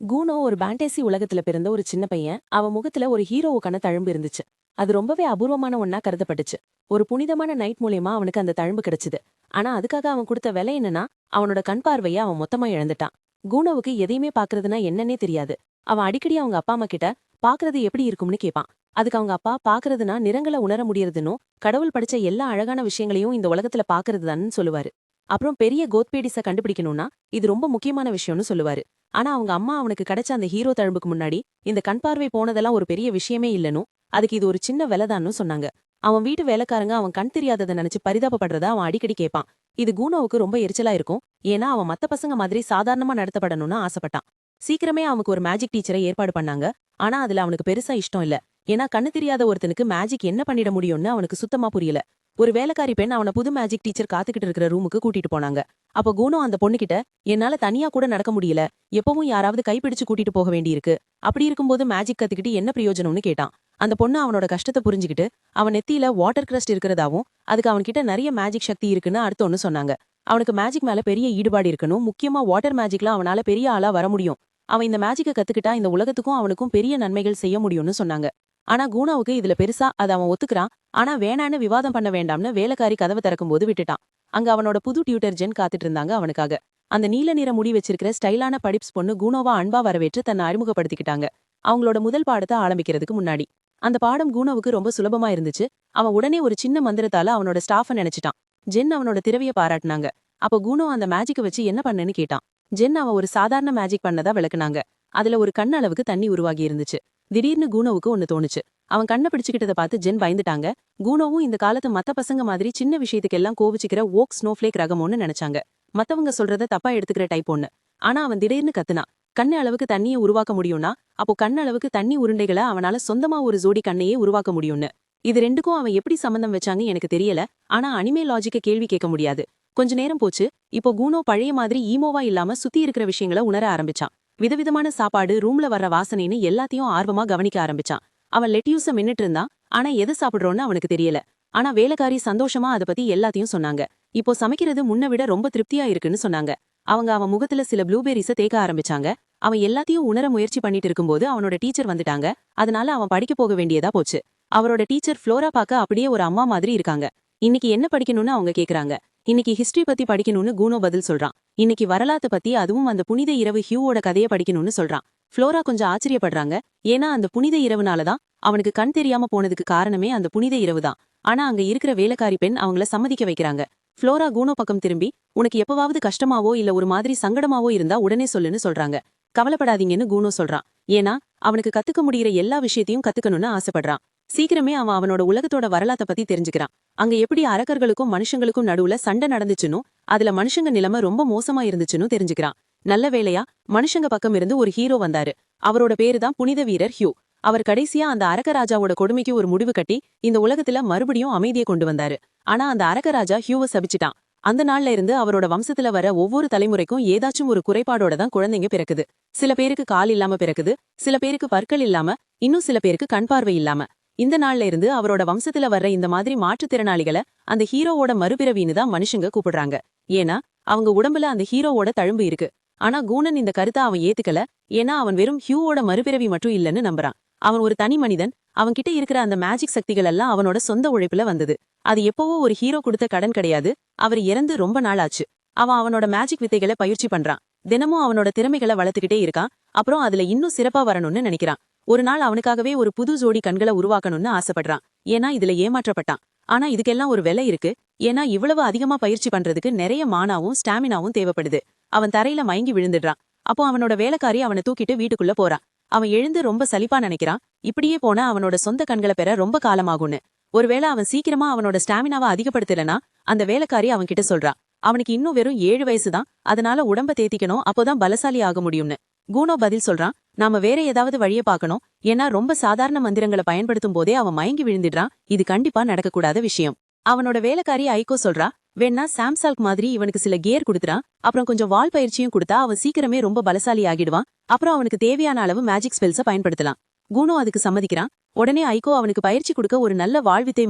கூனோ ஒரு பேண்டேசி உலகத்துல பிறந்த ஒரு சின்ன பையன். அவன் முகத்துல ஒரு ஹீரோவுக்கான தழும்பு இருந்துச்சு. அது ரொம்பவே அபூர்வமான ஒன்னா கருதப்பட்டுச்சு. ஒரு புனிதமான நைட் மூலியமா அவனுக்கு அந்த தழும்பு கிடைச்சது. ஆனா அதுக்காக அவன் கொடுத்த விலை என்னன்னா, அவனோட கண் பார்வையை அவன் மொத்தமா இழந்துட்டான். கூனோவுக்கு எதையுமே பாக்குறதுனா என்னன்னே தெரியாது. அவன் அடிக்கடி அவங்க அப்பா அம்மா கிட்ட பாக்குறது எப்படி இருக்கும்னு கேட்பான். அதுக்கு அவங்க அப்பா பாக்குறதுனா நிறங்களை உணர முடியறதுன்னும், கடவுள் படிச்ச எல்லா அழகான விஷயங்களையும் இந்த உலகத்துல பாக்குறதுதான்னு சொல்லுவாரு. அப்புறம் பெரிய கோத்பேடிஸ கண்டுபிடிக்கணும்னா இது ரொம்ப முக்கியமான விஷயம்னு சொல்லுவாரு. ஆனா அவங்க அம்மா அவனுக்கு கிடைச்ச அந்த ஹீரோ தழும்புக்கு முன்னாடி இந்த கண் பார்வை போனதெல்லாம் ஒரு பெரிய விஷயமே இல்லனும், அதுக்கு இது ஒரு சின்ன வேலைதான்னு சொன்னாங்க. அவன் வீட்டு வேலைக்காரங்க அவன் கண் தெரியாததை நினைச்சு பரிதாபப்படுறத அவன் அடிக்கடி கேட்பான். இது கூனோவுக்கு ரொம்ப எரிச்சலா இருக்கும். ஏன்னா அவன் மத்த பசங்க மாதிரி சாதாரணமா நடத்தப்படணும்னு ஆசைப்பட்டான். சீக்கிரமே அவனுக்கு ஒரு மேஜிக் டீச்சரை ஏற்பாடு பண்ணாங்க. ஆனா அதுல அவனுக்கு பெருசா இஷ்டம் இல்ல. ஏன்னா கண்ணு தெரியாத ஒருத்தனுக்கு மேஜிக் என்ன பண்ணிட முடியும்னு அவனுக்கு சுத்தமா புரியல. ஒரு வேலைக்காரி பெண் அவன புது மேஜிக் டீச்சர் காத்துக்கிட்டு இருக்கிற ரூமுக்கு கூட்டிட்டு போனாங்க. அப்ப கூனோ அந்த பொண்ணுகிட்ட, என்னால தனியா கூட நடக்க முடியல, எப்பவும் யாராவது கைப்பிடிச்சு கூட்டிட்டு போக வேண்டியிருக்கு, அப்படி இருக்கும்போது மேஜிக் கத்துக்கிட்டு என்ன பிரயோஜனம்னு கேட்டான். அந்த பொண்ணு அவனோட கஷ்டத்தை புரிஞ்சுக்கிட்டு, அவன் நெத்தியில வாட்டர் கிரஸ்ட் இருக்கிறதாவும், அதுக்கு அவன்கிட்ட நிறைய மேஜிக் சக்தி இருக்குன்னு அர்த்தம்னு சொன்னாங்க. அவனுக்கு மேஜிக் மேல பெரிய ஈடுபாடு இருக்கணும், முக்கியமா வாட்டர் மேஜிக்ல அவனால பெரிய ஆளா வர முடியும். அவன் இந்த மேஜிக்கை கத்துக்கிட்டா இந்த உலகத்துக்கும் அவனுக்கும் பெரிய நன்மைகள் செய்ய முடியும்னு சொன்னாங்க. ஆனா கூனாவுக்கு இதுல பெருசா அதை அவன் ஒத்துக்கிறான். ஆனா வேணான்னு விவாதம் பண்ண வேண்டாம்னு வேலைக்காரி கதவை திறக்கும்போது விட்டுட்டான். அங்க அவனோட புது டியூட்டர் ஜென் காத்துட்டு இருந்தாங்க அவனுக்காக. அந்த நீல நிற முடி வச்சிருக்கிற ஸ்டைலான படிப்ஸ் பொண்ணு கூனோவா அன்பா வரவேற்று தன்னை அறிமுகப்படுத்திக்கிட்டாங்க. அவங்களோட முதல் பாடத்தை ஆரம்பிக்கிறதுக்கு முன்னாடி அந்த பாடம் கூனோவுக்கு ரொம்ப சுலபமா இருந்துச்சு. அவன் உடனே ஒரு சின்ன மந்திரத்தால அவனோட ஸ்டாஃப நினைச்சிட்டான். ஜென் அவனோட திறவிய பாராட்டினாங்க. அப்ப கூனோ அந்த மேஜிக்கை வச்சு என்ன பண்ணேன்னு கேட்டான். ஜென் அவன் ஒரு சாதாரண மேஜிக் பண்ணதா விளக்குனாங்க. அதுல ஒரு கண் அளவுக்கு தண்ணி உருவாகி இருந்துச்சு. திடீர்னு கூனோவுக்கு ஒன்னு தோணுச்சு. அவன் கண்ணை பிடிச்சுக்கிட்டதை பார்த்து ஜென் பயந்துட்டாங்க. கூனோவும் இந்த காலத்து மத்த பசங்க மாதிரி சின்ன விஷயத்துக்கெல்லாம் கோவிச்சுக்கிற ஓக் ஸ்னோஃப்ளேக் ரகமோன்னு நினைச்சாங்க. மத்தவங்க சொல்றத தப்பா எடுத்துக்கிற டைப் ஒண்ணு. ஆனா அவன் திடீர்னு கத்துனான். கண்ணு அளவுக்கு தண்ணியை உருவாக்க முடியும்னா, அப்போ கண் அளவுக்கு தண்ணி உருண்டைகளை அவனால சொந்தமா ஒரு ஜோடி கண்ணையே உருவாக்க முடியும்னு. இது ரெண்டுக்கும் அவன் எப்படி சம்பந்தம் வச்சாங்க எனக்கு தெரியல. ஆனா அனிமே லாஜிக்க கேள்வி கேட்க முடியாது. கொஞ்ச நேரம் போச்சு. இப்போ கூனோ பழைய மாதிரி ஈமோவா இல்லாம சுத்தி இருக்கிற விஷயங்களை உணர ஆரம்பிச்சான். விதவிதமான சாப்பாடு, ரூம்ல வர்ற வாசனைன்னு எல்லாத்தையும் ஆர்வமா கவனிக்க ஆரம்பிச்சான். அவன் லெட்யூஸ மின்னுட்டு இருந்தான். ஆனா எதை சாப்பிடுறோன்னு அவனுக்கு தெரியல. ஆனா வேலைக்காரி சந்தோஷமா அதை பத்தி எல்லாத்தையும் சொன்னாங்க. இப்போ சமைக்கிறது முன்ன விட ரொம்ப திருப்தியா இருக்குன்னு சொன்னாங்க. அவங்க அவன் முகத்துல சில ப்ளூபெரிஸ தேக்க ஆரம்பிச்சாங்க. அவன் எல்லாத்தையும் உணர முயற்சி பண்ணிட்டு இருக்கும்போது அவனோட டீச்சர் வந்துட்டாங்க. அதனால அவன் படிக்க போக வேண்டியதா போச்சு. அவரோட டீச்சர் ஃப்ளோரா பார்க்க அப்படியே ஒரு அம்மா மாதிரி இருக்காங்க. இன்னைக்கு என்ன படிக்கணும்னு அவங்க கேக்குறாங்க. இன்னைக்கு ஹிஸ்டரி பத்தி படிக்கணும்னு கூனோ பதில் சொல்றான். இன்னைக்கு வரலாத்து பத்தி, அதுவும் அந்த புனித இரவு ஹியூவோட கதையை படிக்கணும்னு சொல்றான். ஃப்ளோரா கொஞ்சம் ஆச்சரியப்படுறாங்க. ஏன்னா அந்த புனித இரவுனாலதான் அவனுக்கு கண் தெரியாம போனதுக்கு காரணமே அந்த புனித இரவு தான். ஆனா அங்க இருக்கிற வேலைக்காரி பெண் அவங்கள சம்மதிக்க வைக்கிறாங்க. ஃப்ளோரா கூனோ பக்கம் திரும்பி, உனக்கு எப்பவாவது கஷ்டமாவோ இல்ல ஒரு மாதிரி சங்கடமாவோ இருந்தா உடனே சொல்லுன்னு சொல்றாங்க. கவலைப்படாதீங்கன்னு கூனோ சொல்றான். ஏன்னா அவனுக்கு கத்துக்க முடியிற எல்லா விஷயத்தையும் கத்துக்கணும்னு ஆசைப்படுறான். சீக்கிரமே அவன் அவனோட உலகத்தோட வரலாத்த பத்தி தெரிஞ்சுக்கிறான். அங்க எப்படி அரக்கர்களுக்கும் மனுஷங்களுக்கும் நடுவுல சண்டை நடந்துச்சுன்னு, அதுல மனுஷங்க நிலைமை ரொம்ப மோசமா இருந்துச்சுன்னு தெரிஞ்சுக்கிறான். நல்ல வேளையா மனுஷங்க பக்கம் இருந்து ஒரு ஹீரோ வந்தாரு. அவரோட பேரு தான் புனித வீரர் ஹியூ. அவர் கடைசியா அந்த அரக்கராஜாவோட கொடுமைக்கு ஒரு முடிவு கட்டி இந்த உலகத்துல மறுபடியும் அமைதியை கொண்டு வந்தாரு. ஆனா அந்த அரக்கராஜா ஹியூவை சபிச்சிட்டான். அந்த நாள்ல இருந்து அவரோட வம்சத்துல வர ஒவ்வொரு தலைமுறைக்கும் ஏதாச்சும் ஒரு குறைபாடோட தான் குழந்தைங்க பிறக்குது. சில பேருக்கு கால் இல்லாம பிறக்குது, சில பேருக்கு பற்கள் இல்லாம, இன்னும் சில பேருக்கு கண் பார்வை இல்லாம. இந்த நாள்ல இருந்து அவரோட வம்சத்துல வர்ற இந்த மாதிரி மாற்றுத்திறனாளிகளை அந்த ஹீரோவோட மறுபிறவின்னு தான் மனுஷங்க கூப்பிடுறாங்க. ஏன்னா அவங்க உடம்புல அந்த ஹீரோவோட தழும்பு இருக்கு. ஆனா கூனன் இந்த கருத்தை அவன் ஏத்துக்கல. ஏன்னா அவன் வெறும் ஹியூவோட மறுபிறவி மட்டும் இல்லைன்னு நம்புறான். அவன் ஒரு தனி மனிதன். அவன்கிட்ட இருக்கிற அந்த மேஜிக் சக்திகள் எல்லாம் அவனோட சொந்த உழைப்புல வந்தது. அது எப்பவோ ஒரு ஹீரோ கொடுத்த கடன் கிடையாது. அவர் இறந்து ரொம்ப நாள் ஆச்சு. அவன் அவனோட மேஜிக் வித்தைகளை பயிற்சி பண்றான். தினமும் அவனோட திறமைகளை வளர்த்துக்கிட்டே இருக்கான். அப்புறம் அதுல இன்னும் சிறப்பா வரணும்னு நினைக்கிறான். ஒரு நாள் அவனுக்காகவே ஒரு புது ஜோடி கண்களை உருவாக்கணும்னு ஆசைப்படுறான். ஏன்னா இதுல ஏமாற்றப்பட்டான். ஆனா இதுக்கெல்லாம் ஒரு விலை இருக்கு. ஏன்னா இவ்வளவு அதிகமா பயிற்சி பண்றதுக்கு நிறைய மானாவும் ஸ்டாமினாவும் தேவைப்படுது. அவன் தரையில மயங்கி விழுந்துடுறான். அப்போ அவனோட வேலைக்காரி அவனை தூக்கிட்டு வீட்டுக்குள்ள போறான். அவன் எழுந்து ரொம்ப சலிப்பா நினைக்கிறான். இப்படியே போனா அவனோட சொந்த கண்களை பெற ரொம்ப காலமாகும்னு. ஒருவேளை அவன் சீக்கிரமா அவனோட ஸ்டாமினாவை அதிகப்படுத்தலனா அந்த வேலைக்காரி அவன் கிட்ட சொல்றான். அவனுக்கு இன்னும் வெறும் 7 வயசுதான். அதனால உடம்ப தேத்திக்கணும், அப்போதான் பலசாலி ஆக முடியும்னு. கூனோ பதில் சொல்றான். நாம வேற ஏதாவது வழியை பார்க்கணும். ஏன்னா ரொம்ப சாதாரண மந்திரங்களை பயன்படுத்தும் போதே அவன் மயங்கி விழுந்துடுறான். இது கண்டிப்பா நடக்கக்கூடாத விஷயம். அவனோட வேலைக்காரி ஐகோ சொல்றா. வேணா சாம்சால்க் மாதிரி இவனுக்கு சில கியர் கொடுத்துறான். அப்புறம் கொஞ்சம் வால் பயிற்சியும் கொடுத்தா அவன் சீக்கிரமே ரொம்ப பலசாலி ஆகிடுவான். அப்புறம் அவனுக்கு தேவையான அளவு மேஜிக் ஸ்பெல்ஸை பயன்படுத்தலாம். கூனோ அதுக்கு சம்மதிக்கிறான். உடனே ஐகோ அவனுக்கு பயிற்சி கொடுக்க ஒரு நல்ல வாழ்வித்தை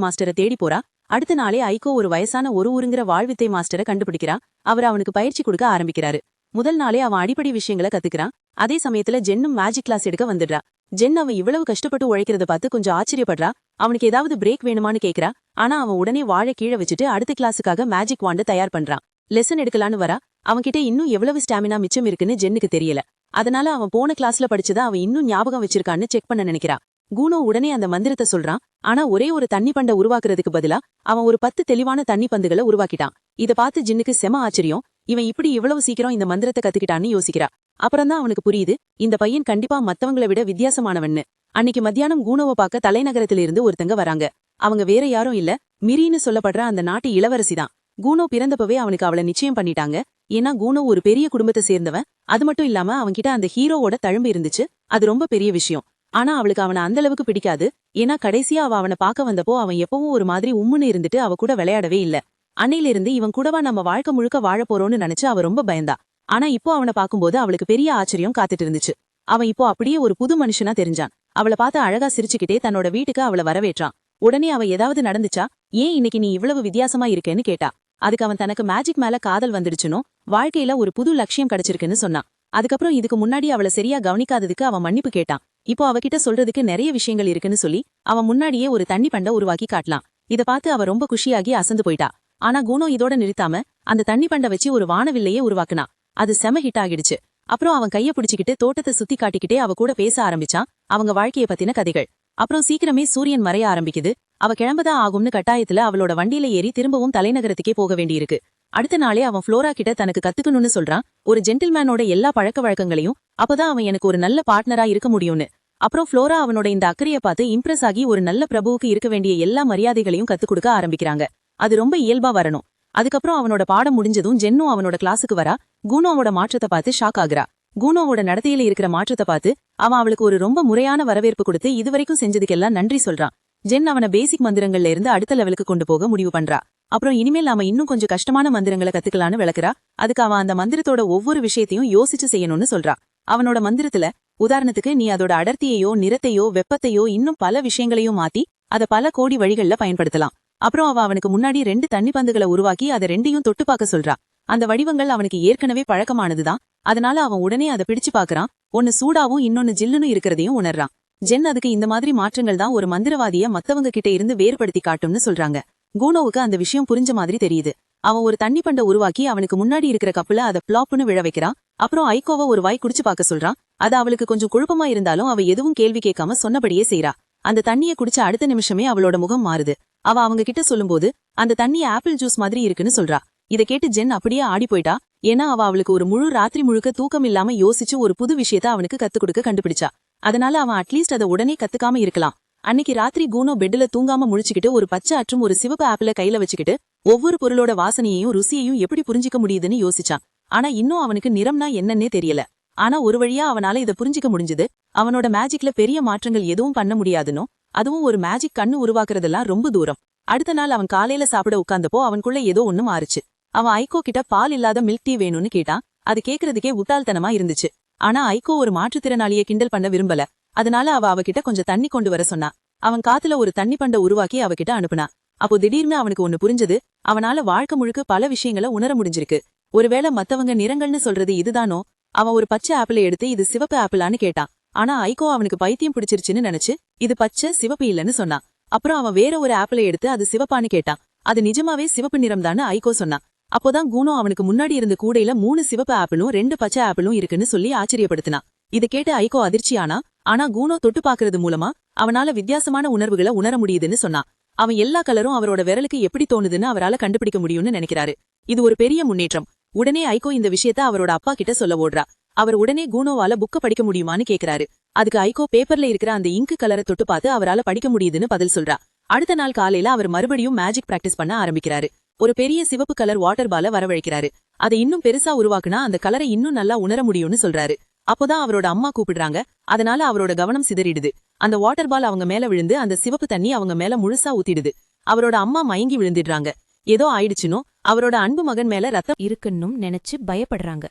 மாஸ்டரை தேடி போறா. அடுத்த நாளே ஐகோ ஒரு வயசான ஒரு ஊருங்கிற வாழ்வித்தை மாஸ்டரை கண்டுபிடிக்கிறா. அவர் அவனுக்கு பயிற்சி கொடுக்க ஆரம்பிக்கிறாரு. முதல் நாளே அவன் அடிப்படை விஷயங்களை கத்துக்கிறான். அதே சமயத்துல ஜென்னும் மேஜிக் கிளாஸ் எடுக்க வந்துடுறா. ஜென் அவன் இவ்வளவு கஷ்டப்பட்டு உழைக்கிறத பார்த்து கொஞ்சம் ஆச்சரியப்படுறா. அவனுக்கு ஏதாவது பிரேக் வேணுமான்னு கேக்குறா. ஆனா அவன் உடனே வாழை கீழே வச்சுட்டு அடுத்த கிளாஸுக்காக மேஜிக் வாண்டு தயார் பண்றான். லெசன் எடுக்கலான்னு வரா. அவன்கிட்ட இன்னும் எவ்வளவு ஸ்டாமினா மிச்சம் இருக்குன்னு ஜென்னுக்கு தெரியல. அதனால அவன் போன கிளாஸ்ல படிச்சதா அவன் இன்னும் ஞாபகம் வச்சிருக்கான்னு செக் பண்ண நினைக்கிறா. கூனோ உடனே அந்த மந்திரத்தை சொல்றான். ஆனா ஒரே ஒரு தண்ணி பண்டை உருவாக்குறதுக்கு பதிலா அவன் ஒரு 10 தெளிவான தண்ணி பந்துகளை உருவாக்கிட்டான். இத பார்த்து ஜின்னுக்கு செம ஆச்சரியம். இவன் இப்படி இவ்வளவு சீக்கிரம் இந்த மந்திரத்தை கத்துக்கிட்டான்னு யோசிக்கிறா. அப்புறம்தான் அவனுக்கு புரியுது, இந்த பையன் கண்டிப்பா மத்தவங்களை விட வித்தியாசமானவன்னு. அன்னைக்கு மத்தியானம் கூனோவை பார்க்க தலைநகரத்திலிருந்து ஒருத்தங்க வராங்க. அவங்க வேற யாரும் இல்ல, மிரின்னு சொல்லப்படுற அந்த நாட்டு இளவரசிதான். கூனோ பிறந்தப்பவே அவனுக்கு அவளை நிச்சயம் பண்ணிட்டாங்க. ஏன்னா கூனோ ஒரு பெரிய குடும்பத்தை சேர்ந்தவன். அது மட்டும் இல்லாம அவன்கிட்ட அந்த ஹீரோவோட தழும்பு இருந்துச்சு. அது ரொம்ப பெரிய விஷயம். ஆனா அவளுக்கு அவனை அந்த அளவுக்கு பிடிக்காது. ஏன்னா கடைசியா அவனை பார்க்க வந்தப்போ அவன் எப்பவும் ஒரு மாதிரி உம்முன்னு இருந்துட்டு அவ கூட விளையாடவே இல்ல. அன்னையிலிருந்து இவன் கூடவா நம்ம வாழ்க்கை முழுக்க வாழ போறோம்னு நினைச்சு அவ ரொம்ப பயந்தா. ஆனா இப்போ அவனை பார்க்கும்போது அவளுக்கு பெரிய ஆச்சரியம் காத்துட்டு இருந்துச்சு. அவன் இப்போ அப்படியே ஒரு புது மனுஷனா தெரிஞ்சான். அவளை பார்த்து அழகா சிரிச்சுக்கிட்டே தன்னோட வீட்டுக்கு அவளை வரவேற்றான். உடனே அவ ஏதாவது நடந்துச்சா, ஏன் இன்னைக்கு நீ இவ்வளவு வித்தியாசமா இருக்கேன்னு கேட்டா. அதுக்கு அவன் தனக்கு மேஜிக் மேல காதல் வந்துடுச்சுனோ, வாழ்க்கையில ஒரு புது லட்சியம் கிடைச்சிருக்குன்னு சொன்னான். அதுக்கப்புறம் இதுக்கு முன்னாடி அவளை சரியா கவனிக்காததுக்கு அவன் மன்னிப்பு கேட்டான். இப்போ அவகிட்ட சொல்றதுக்கு நிறைய விஷயங்கள் இருக்குன்னு சொல்லி அவன் முன்னாடியே ஒரு தண்ணி பண்டை உருவாக்கி காட்டலாம். இத பார்த்து அவ ரொம்ப குஷியாகி அசந்து போயிட்டா. ஆனா கூனோ இதோட நிறுத்தாம அந்த தண்ணி பண்டை வச்சு ஒரு வானவில்லையே உருவாக்குனா. அது செம ஹிட் ஆகிடுச்சு. அப்புறம் அவன் கைய பிடிச்சிக்கிட்டு தோட்டத்தை சுத்தி காட்டிக்கிட்டே அவ கூட பேச ஆரம்பிச்சான். அவங்க வாழ்க்கைய பத்தின கதைகள். அப்புறம் சீக்கிரமே சூரியன் மறைய ஆரம்பிக்குது. அவ கிளம்புதான் ஆகும்னு கட்டாயத்துல அவளோட வண்டியில ஏறி திரும்பவும் தலைநகரத்துக்கே போக வேண்டியிருக்கு. அடுத்த நாளே அவன் ஃப்ளோரா கிட்ட தனக்கு கத்துக்கணும்னு சொல்றான். ஒரு ஜென்டில்மேனோட எல்லா பழக்க வழக்கங்களையும், அப்பதான் அவன் எனக்கு ஒரு நல்ல பார்ட்னரா இருக்க முடியும்னு. அப்புறம் ஃப்ளோரா அவனோட இந்த அக்கறைய பார்த்து இம்ப்ரெஸ் ஆகி ஒரு நல்ல பிரபுவுக்கு இருக்க வேண்டிய எல்லா மரியாதைகளையும் கத்துக் கொடுக்க ஆரம்பிக்கிறாங்க. அது ரொம்ப இயல்பா வரணும். அதுக்கப்புறம் அவனோட பாடம் முடிஞ்சதும் ஜென்னும் அவனோட கிளாஸுக்கு வரா. கூனோவோட மாற்றத்தை பார்த்து ஷாக் ஆகுறா. கூனோவோட நடத்தையில இருக்கிற மாற்றத்தை பார்த்து அவன் அவளுக்கு ஒரு ரொம்ப முறையான வரவேற்பு கொடுத்து இதுவரைக்கும் செஞ்சதுக்கெல்லாம் நன்றி சொல்றான். ஜென் அவனை பேசிக் மந்திரங்கள்ல இருந்து அடுத்த லெவலுக்கு கொண்டு போக முடிவு பண்றா. அப்புறம் இனிமேல் நாம இன்னும் கொஞ்சம் கஷ்டமான மந்திரங்களை கத்துக்கலான்னு விளக்குறா. அதுக்கு அவன் அந்த மந்திரத்தோட ஒவ்வொரு விஷயத்தையும் யோசிச்சு செய்யணும்னு சொல்றா. அவனோட மந்திரத்துல உதாரணத்துக்கு நீ அதோட அடர்த்தியையோ நிறத்தையோ வெப்பத்தையோ இன்னும் பல விஷயங்களையும் மாத்தி அதை பல கோடி வழிகள்ல பயன்படுத்தலாம். அப்புறம் அவனுக்கு முன்னாடி 2 தண்ணி பந்துகளை உருவாக்கி அதை 2யும் தொட்டு பார்க்க சொல்றா. அந்த வடிவங்கள் அவனுக்கு ஏற்கனவே பழக்கமானதுதான். அதனால அவன் உடனே அதை பிடிச்சு பாக்குறான். ஒன்னு சூடாவும் இன்னொன்னு ஜில்லுன்னு இருக்கிறதையும் உணர்றான். ஜென் அதுக்கு இந்த மாதிரி மாற்றங்கள் தான் ஒரு மந்திரவாதிய மத்தவங்க கிட்ட இருந்து வேறுபடுத்தி காட்டும்னு சொல்றாங்க. கூனோவுக்கு அந்த விஷயம் புரிஞ்ச மாதிரி தெரியுது. அவன் ஒரு தண்ணி பண்டை உருவாக்கி அவனுக்கு முன்னாடி இருக்கிற கப்புல அதை பிளாப்னு விழ வைக்கிறான். அப்புறம் ஐகோவை ஒரு வாய் குடிச்சு பார்க்க சொல்றான். அது அவளுக்கு கொஞ்சம் குழப்பமா இருந்தாலும் அவ எதுவும் கேள்வி கேட்காம சொன்னபடியே செய்றா. அந்த தண்ணியை குடிச்ச அடுத்த நிமிஷமே அவளோட முகம் மாறுது. அவ அவங்க கிட்ட சொல்லும்போது அந்த தண்ணி ஆப்பிள் ஜூஸ் மாதிரி இருக்குன்னு சொல்றா. இதை கேட்டு ஜென் அப்படியே ஆடி போயிட்டா. ஏன்னா அவளுக்கு ஒரு முழு ராத்திரி முழுக்க தூக்கம் இல்லாம யோசிச்சு ஒரு புது விஷயத்த அவனுக்கு கத்துக் கொடுக்க கண்டுபிடிச்சா. அதனால அவன் அட்லீஸ்ட் அதை உடனே கத்துக்காம இருக்கலாம். அன்னைக்கு ராத்திரி கூனோ பெட்ல தூங்காம முழிச்சுக்கிட்டு ஒரு பச்சை அற்றும் ஒரு சிவப்பு ஆப்பிள கையில வச்சுக்கிட்டு ஒவ்வொரு பொருளோட வாசனையையும் ருசியையும் எப்படி புரிஞ்சிக்க முடியுதுன்னு யோசிச்சான். ஆனா இன்னும் அவனுக்கு நிறம்னா என்னன்னே தெரியல. ஆனா ஒரு வழியா அவனால இதை புரிஞ்சிக்க முடிஞ்சது. அவனோட மேஜிக்ல பெரிய மாற்றங்கள் எதுவும் பண்ண முடியாதுன்னு, அதுவும் ஒரு மேஜிக் கண்ணு உருவாக்குறதெல்லாம் ரொம்ப தூரம். அடுத்த நாள் அவன் காலையில சாப்பிட உட்கார்ந்தப்போ அவனுக்குள்ள ஏதோ ஒண்ணு மாறுச்சு. அவன் ஐகோ கிட்ட பால் இல்லாத மில்க் டீ வேணும்னு கேட்டான். அது கேக்குறதுக்கே முட்டாள்தனமா இருந்துச்சு. ஆனா ஐகோ ஒரு மாற்றுத்திறனாளியை கிண்டல் பண்ண விரும்பல. அதனால அவகிட்ட கொஞ்சம் தண்ணி கொண்டு வர சொன்னா. அவன் காத்துல ஒரு தண்ணி பண்டை உருவாக்கி அவகிட்ட அனுப்புனா. அப்போ திடீர்னு அவனுக்கு ஒண்ணு புரிஞ்சது. அவனால வாழ்க்கை முழுக்க பல விஷயங்களை உணர முடிஞ்சிருக்கு. ஒருவேளை மத்தவங்க நிறங்கள்னு சொல்றது இதுதானோ. அவன் ஒரு பச்சை ஆப்பிளை எடுத்து இது சிவப்பு ஆப்பிளான்னு கேட்டான். ஆனா ஐகோ அவனுக்கு பைத்தியம் பிடிச்சிருச்சுன்னு நினைச்சு இது பச்சை சிவப்பு இல்லன்னு சொன்னான். அப்புறம் அவன் வேற ஒரு ஆப்பிளை எடுத்து அது சிவப்பான்னு கேட்டான். அது நிஜமாவே சிவப்பு நிறம் தான்னு ஐகோ சொன்னான். அப்போதான் கூனோ அவனுக்கு முன்னாடி இருந்த கூடையில 3 சிவப்பு ஆப்பிளும் 2 பச்சை ஆப்பிளும் இருக்குன்னு சொல்லி ஆச்சரியப்படுத்தினான். இதை கேட்டு ஐகோ அதிர்ச்சியானா. ஆனா கூனோ தொட்டு பாக்குறது மூலமா அவனால வித்தியாசமான உணர்வுகளை உணர முடியுதுன்னு சொன்னான். அவன் எல்லா கலரும் அவரோட விரலுக்கு எப்படி தோணுதுன்னு அவரால கண்டுபிடிக்க முடியும்னு நினைக்கிறாரு. இது ஒரு பெரிய முன்னேற்றம். உடனே ஐகோ இந்த விஷயத்த அவரோட அப்பா கிட்ட சொல்ல ஓடுறா. அவர் உடனே கூனோவால புக்க படிக்க முடியுமான்னு கேக்குறாரு. அதுக்கு ஐகோ பேப்பர்ல இருக்கிற அந்த இங்கு கலரை தொட்டு பார்த்து அவரால படிக்க முடியுதுன்னு பதில் சொல்றா. அடுத்த நாள் காலையில அவர் மறுபடியும் மேஜிக் பிராக்டிஸ் பண்ண ஆரம்பிக்கிறாரு. ஒரு பெரிய சிவப்பு கலர் வாட்டர் பால வரவழைக்கிறாரு. அதை இன்னும் பெருசா உருவாக்குனா அந்த கலரை இன்னும் நல்லா உணர முடியும்னு சொல்றாரு. அப்போதான் அவரோட அம்மா கூப்பிடுறாங்க. அதனால அவரோட கவனம் சிதறிடுது. அந்த வாட்டர் பால் அவங்க மேல விழுந்து அந்த சிவப்பு தண்ணி அவங்க மேல முழுசா ஊத்திடுது. அவரோட அம்மா மயங்கி விழுந்துடுறாங்க. ஏதோ ஆயிடுச்சுனோ அவரோட அன்பு மகன் மேல ரத்தம் இருக்குன்னும் நினைச்சு பயப்படுறாங்க.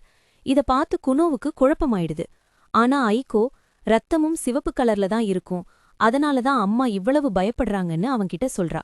இத பார்த்து குனோவுக்கு குழப்பமாயிடுது. ஆனா ஐகோ ரத்தமும் சிவப்பு கலர்ல தான் இருக்கும், அதனாலதான் அம்மா இவ்வளவு பயப்படுறாங்கன்னு அவன்கிட்ட சொல்றா.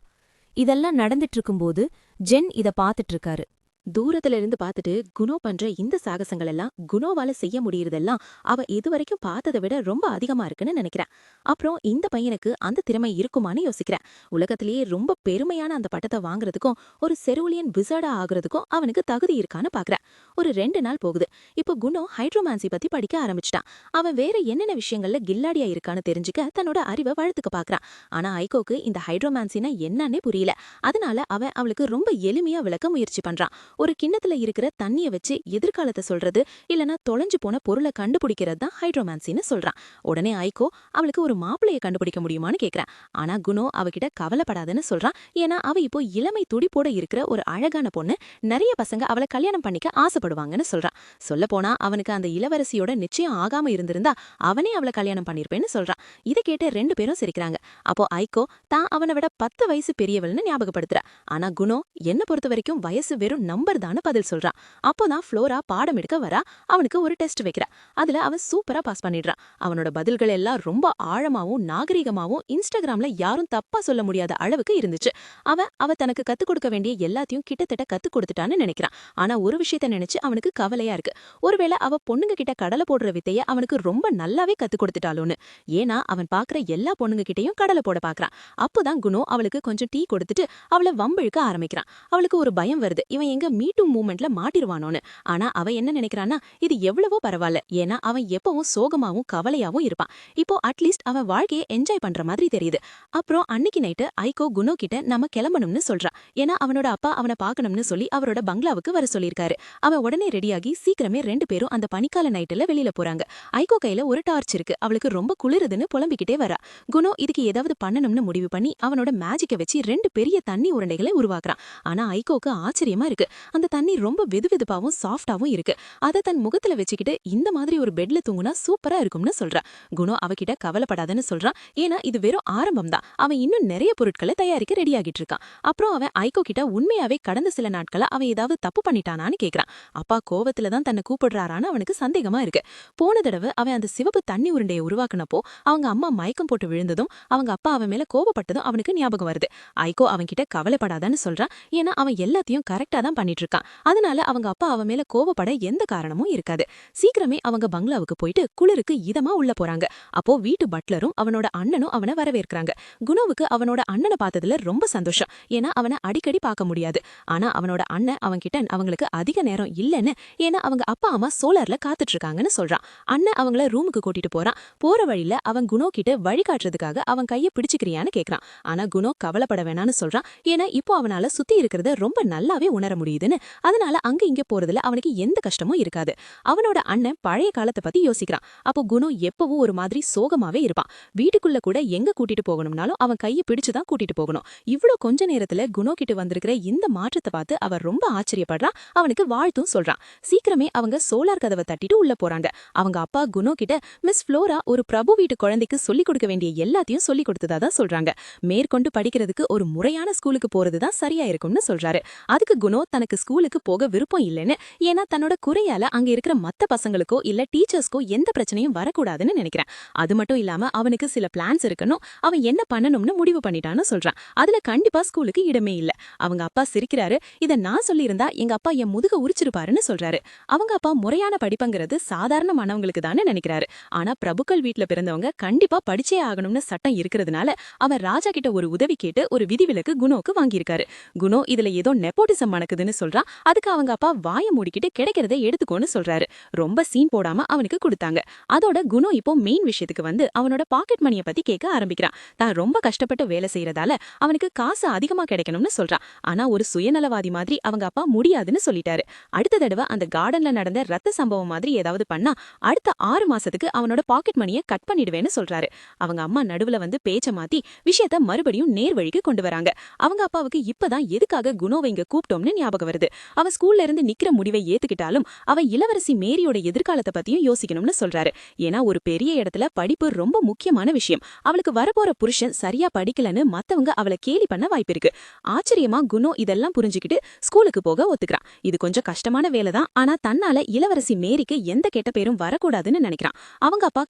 இதெல்லாம் நடந்துட்டு இருக்கும்போது ஜென் இத பாத்துட்டு இருக்காரு. தூரத்துல இருந்து பார்த்துட்டு குணோ பண்ற இந்த சாகசங்கள் எல்லாம் குணோவால செய்ய முடியறதெல்லாம் அவ இதுவரைக்கும் பார்த்ததை விட ரொம்ப அதிகமா இருக்குன்னு நினைக்கிறேன். அப்புறம் இந்த பையனுக்கு அந்த திறமை இருக்குமான்னு யோசிக்கிறேன். உலகத்திலேயே ரொம்ப பெருமையான அந்த பட்டத்தை வாங்குறதுக்கும் ஒரு செருலியன் விசர்டா ஆகுறதுக்கும் அவனுக்கு தகுதி இருக்கான்னு பாக்குறேன். ஒரு 2 நாள் போகுது. இப்போ குணோ ஹைட்ரோமான்சி பத்தி படிக்க ஆரம்பிச்சிட்டான். அவன் வேற என்னென்ன விஷயங்கள்ல கில்லாடியா இருக்கான்னு தெரிஞ்சுக்க தன்னோட அறிவை வளர்த்துக்க பாக்குறான். ஆனா ஐகோக்கு இந்த ஹைட்ரோமான்சினா என்னன்னே புரியல. அதனால அவன் அவளுக்கு ரொம்ப எளிமையா விளக்க முயற்சி பண்றான். ஒரு கிண்ணத்துல இருக்கிற தண்ணிய வச்சு எதிர்காலத்தை சொல்றது இல்லனா தொலைஞ்சு போன பொருளை கண்டுபிடிக்கிறது தான் ஹைட்ரோமான்சின்னு சொல்றான். உடனே ஐகோ அவளுக்கு ஒரு மாப்பிளைய கண்டுபிடிக்க முடியுமான்னு கேக்குறான். ஆனா குணோ அவகிட்ட கவலைப்படாதன்னு சொல்றான். ஏன்னா அவ இப்போ இளமை துடிப்போட இருக்கிற ஒரு அழகான பொண்ணு. நிறைய பசங்க அவளை கல்யாணம் பண்ணிக்க ஆசைப்படுவாங்கன்னு சொல்றான். சொல்ல போனா அவனுக்கு அந்த இளவரசியோட நிச்சயம் ஆகாம இருந்திருந்தா அவனே அவளை கல்யாணம் பண்ணிருப்பேன்னு சொல்றான். இதை கேட்டு 2 பேரும் சிரிக்கிறாங்க. அப்போ ஐகோ தான் அவனை விட 10 வயசு பெரியவள்னு ஞாபகப்படுத்துறா. ஆனா குணோ என்ன பொறுத்த வரைக்கும் வயசு வெறும் நம்பர் தான் பதில் சொல்றான். அப்போதான் ஃப்ளோரா பாடம் எடுக்க வரா. அவனுக்கு ஒரு டெஸ்ட் வைக்கிறா. அதுல அவன் சூப்பரா பாஸ் பண்ணிடுறான். அவனோட பதில்கள் எல்லாம் ரொம்ப ஆழமாவும் நாகரிகமாவும் இன்ஸ்டாகிராம்ல யாரும் தப்பா சொல்ல முடியாத அளவுக்கு இருந்துச்சு. அவ தனக்கு கத்துக் கொடுக்க வேண்டிய எல்லாத்தையும் கிட்டத்தட்ட கத்துக் கொடுத்துட்டான்னு நினைக்கிறான். ஆனா ஒரு விஷயத்த நினைச்சு அவனுக்கு கவலையா இருக்கு. ஒருவேளை அவ பொண்ணுங்க கிட்ட கடலை போடுற வித்தைய அவனுக்கு ரொம்ப நல்லாவே கத்துக் கொடுத்துட்டாளோன்னு. ஏன்னா அவன் பாக்குற எல்லா பொண்ணுங்க கிட்டையும் கடலை போட பாக்குறான். அப்போதான் குணோ அவளுக்கு கொஞ்சம் டீ கொடுத்துட்டு அவளை வம்பிழுக்க ஆரம்பிக்கிறான். அவளுக்கு ஒரு பயம் வருது. இவன் எங்க மீட்டு மூமெண்ட்ல மாட்டிருவானோன்னு. ஆனா அவ என்ன நினைக்கிறான்னா இது எவ்வளவோ பரவாயில்ல. ஏன்னா அவன் எப்பவும் சோகமாவும் கவலையாவும் இருப்பான். இப்போ அட்லீஸ்ட் அவன் வாழ்க்கையை என்ஜாய் பண்ற மாதிரி தெரியுது. அப்புறம் அன்னைக்கு நைட்டு ஐகோ குணோ கிட்ட நம்ம கிளம்பணும்னு சொல்றா. ஏன்னா அவனோட அப்பா அவனை பார்க்கணும்னு சொல்லி அவரோட பங்களாவுக்கு வர சொல்லியிருக்காரு. அவன் உடனே ரெடியாகி சீக்கிரமே 2 பேரும் அந்த பனிக்கால நைட்டுல வெளியில போறாங்க. ஐகோ கையில ஒரு டார்ச் இருக்கு. அவளுக்கு ரொம்ப குளிருதுன்னு புலம்பிக்கிட்டே வரா. குணோ இதுக்கு ஏதாவது பண்ணணும்னு முடிவு பண்ணி அவனோட மேஜிக்கை வச்சு 2 பெரிய தண்ணி உருண்டைகளை உருவாக்குறான். ஆனா ஐகோக்கு ஆச்சரியமா இருக்கு. அந்த தண்ணி ரொம்ப வெதுவெதுப்பாவும் சாஃப்டாவும் இருக்கு. அதை தன் முகத்துல வச்சுக்கிட்டு இந்த மாதிரி ஒரு பெட்ல தூங்குனா சூப்பரா இருக்கும்னு சொல்றா. குணோ அவகிட்ட கவலைப்படாதன்னு சொல்றான். ஏன்னா இது வெறும் ஆரம்பம் தான். அவன் இன்னும் நிறைய பொருட்களை தயாரிக்க ரெடி ஆகிட்டு இருக்கான். அப்புறம் அவன் ஐகோ கிட்ட உண்மையாவே கடந்த சில நாட்களா அவன் ஏதாவது தப்பு பண்ணிட்டானான்னு கேக்குறான். அப்பா கோவத்துல தான் தன்னை கூப்பிடுறாரான்னு அவனுக்கு சந்தேகமா இருக்கு. போன தடவை அவன் அந்த சிவப்பு தண்ணி உருண்டையை உருவாக்குனப்போ அவங்க அம்மா மயக்கம் போட்டு விழுந்ததும் அவங்க அப்பா அவன் மேல கோவப்பட்டதும் அவனுக்கு ஞாபகம் வருது. ஐகோ அவன் கிட்ட கவலைப்படாதான்னு சொல்றான். ஏன்னா அவன் எல்லாத்தையும் கரெக்டா தான் பண்ணிட்டு இருக்கான். அதனால அவங்க அப்பா அவன் மேல கோவப்பட எந்த காரணமும் இருக்காது. சீக்கிரமே அவங்க பங்களாவுக்கு போயிட்டு குளிருக்கு இதமா உள்ள போறாங்க. அப்போ வீட்டு பட்லரும் அவனோட அண்ணனும் அவனை வரவேற்கிறாங்க. குணோவுக்கு அவனோட அண்ணனை பார்த்ததுல ரொம்ப சந்தோஷம். ஏன்னா அவனை அடிக்கடி பார்க்க முடியாது. ஆனா அவனோட அண்ணன் அவன்கிட்ட அவங்களுக்கு அதிக நேரம் இல்லைன்னு, ஏன்னா அவங்க அப்பா அம்மா சோலார்ல காத்துட்டு இருக்காங்கன்னு சொல்றான். அண்ணன் அவங்கள ரூமுக்கு கூட்டிட்டு போறான். போற வழியில அவன் குணோ கிட்ட வழிகாட்டுறதுக்காக அவன் கையை பிடிச்சுக்கிறியான்னு கேக்குறான். ஆனா குணோ கவலைப்பட வேணான்னு சொல்றான். ஏன்னா இப்போ அவனால சுத்தி இருக்கிறத ரொம்ப நல்லாவே உணர முடியுதுன்னு. அதனால அங்க இங்க போறதுல அவனுக்கு எந்த கஷ்டமும் இருக்காது. அவனோட அண்ணன் பழைய காலத்தை பத்தி யோசிக்கிறான். அப்போ குணோ எப்பவும் ஒரு மாதிரி சோகமாவே இருப்பான். வீட்டுக்குள்ள கூட எங்க கூட்டிட்டு போகணும்னாலும் அவன் கையை பிடிச்சுதான் கூட்டிட்டு போகணும். இவ்ளோ கொஞ்ச நேரத்துல குணோ கிட்ட வந்திருக்கிற இந்த மாற்றத்தை பார்த்து அவன் ரொம்ப ஆச்சரியப்படுறான். அவனுக்கு வாழ்த்தும் சொல்றான். சீக்கிரமே அவங்க சோலார் கதவை தட்டிட்டு உள்ள போறாங்க. அவங்க அப்பா குணோ கிட்ட மிஸ் ஃப்ளோரா ஒரு பிரபு வீட்டு குழந்தைக்கு சொல்லிக் கொடுக்க வேண்டிய எல்லாத்தையும் சொல்லிக் கொடுத்ததா தான் சொல்றாங்க. மேற்கொண்டு படிக்கிறதுக்கு ஒரு முறையான ஸ்கூலுக்கு போறதுதான் சரியா இருக்கும்னு சொல்றாரு. அதுக்கு குணோ தனக்கு ஸ்கூலுக்கு போக விருப்பம் இல்லைன்னு, ஏன்னா தன்னோட குறையால அங்க இருக்கிற மத்த பசங்களுக்கோ இல்ல டீச்சர்ஸ்க்கோ எந்த பிரச்சனையும் வரக்கூடாதுன்னு நினைக்கிறேன். அது மட்டும் இல்லாம அவனுக்கு சில பிளான்ஸ் இருக்கணும். அவன் என்ன பண்ணணும்னு முடிவு பண்ணிட்டான்னு சொல்றான். அதுல கண்டிப்பா ஸ்கூலுக்கு இடமே இல்ல. அவங்க அப்பா சிரிக்கிறாரு. இத நான் சொல்லியிருந்தா எங்க அப்பா என் முதுக உரிச்சிருப்பாருன்னு சொல்றாரு. அவங்க அப்பா முறையான படிப்புங்கிறது சாதாரணமானவங்களுக்கு தானே நினைக்கிறாரு. ஆனா பிரபுக்கள் வீட்ல பிறந்தவங்க கண்டிப்பா படிச்சே ஆகணும்னு சட்டம் இருக்கிறதுனால அவன் ராஜா கிட்ட ஒரு உதவி கேட்டு ஒரு விதிவிலக்கு குணோக்கு வாங்கியிருக்காரு. குணோ இதுல ஏதோ நெப்போட்டிசம் மணக்குதுன்னு சொல்றான். அதுக்கு அவங்க அப்பா வாயை மூடிக்கிட்டு கிடைக்கிறத எடுத்துக்கோன்னு சொல்றாரு. ரொம்ப சீன் போடாம அவனுக்கு கொடுத்தாங்க. அதோட குணோ இப்போ மெயின் விஷயத்துக்கு வந்து அவனோட பாக்கெட் மணியை பத்தி கேட்க ஆரம்பிக்கிறான். தான் ரொம்ப கஷ்டப்பட்டு வேலை செய்யறதால அவனுக்கு காசு அதிகமா கிடைக்கணும்னு சொல்றான். ஆனா ஒரு சுயநலவாதி மாதிரி அவங்க அப்பா முடியாதுன்னு சொல்லிட்டாரு. அடுத்த தடவை அந்த கார்டன்ல நடந்த ரத்த சம்பவம் மாதிரி ஏதாவது பண்ணா அடுத்த 6 மாசத்துக்கு அவனோட பாக்கெட் மணியை கட் பண்ணிடுவேன்னு சொல்றாரு. அவங்க அம்மா நடுவுல வந்து பேச்ச மாத்தி விஷயத்த மறுபடியும் நேர் வழிக்கு கொண்டு வராங்க. அவங்க அப்பாவுக்கு இப்பதான் எதுக்காக குணோவை இங்க கூப்பிட்டோம்னு ஞாபகம் வருது. அவன் ஸ்கூல்ல இருந்து நிக்கிற முடிவை ஏத்துக்கிட்டாலும் அவன் இளவரசி மேரியோட எதிர்காலத்தை பத்தியும் யோசிக்கணும்னு சொல்றாரு. ஏன்னா ஒரு பெரிய இடத்துல படிப்பு ரொம்ப முக்கியமான விஷயம். அவளுக்கு வரப்போற புருஷன் சரியா படிக்கலன்னு மத்தவங்க அவளை கேலி பண்ண வாய்ப்பு இருக்கு. ஆச்சரியமா குணோ இதெல்லாம் புரிஞ்சுக்கிட்டு ஸ்கூலுக்கு போக ஒத்துக்கிறான். இது கொஞ்சம் கஷ்டமான வேலைதான். ஆனா தன்னால இளவரசி மேரிக்கு எந்த கெட்ட பேரும் வரக்கூடாதுன்னு நினைக்கிறான். அவங்க அப்பா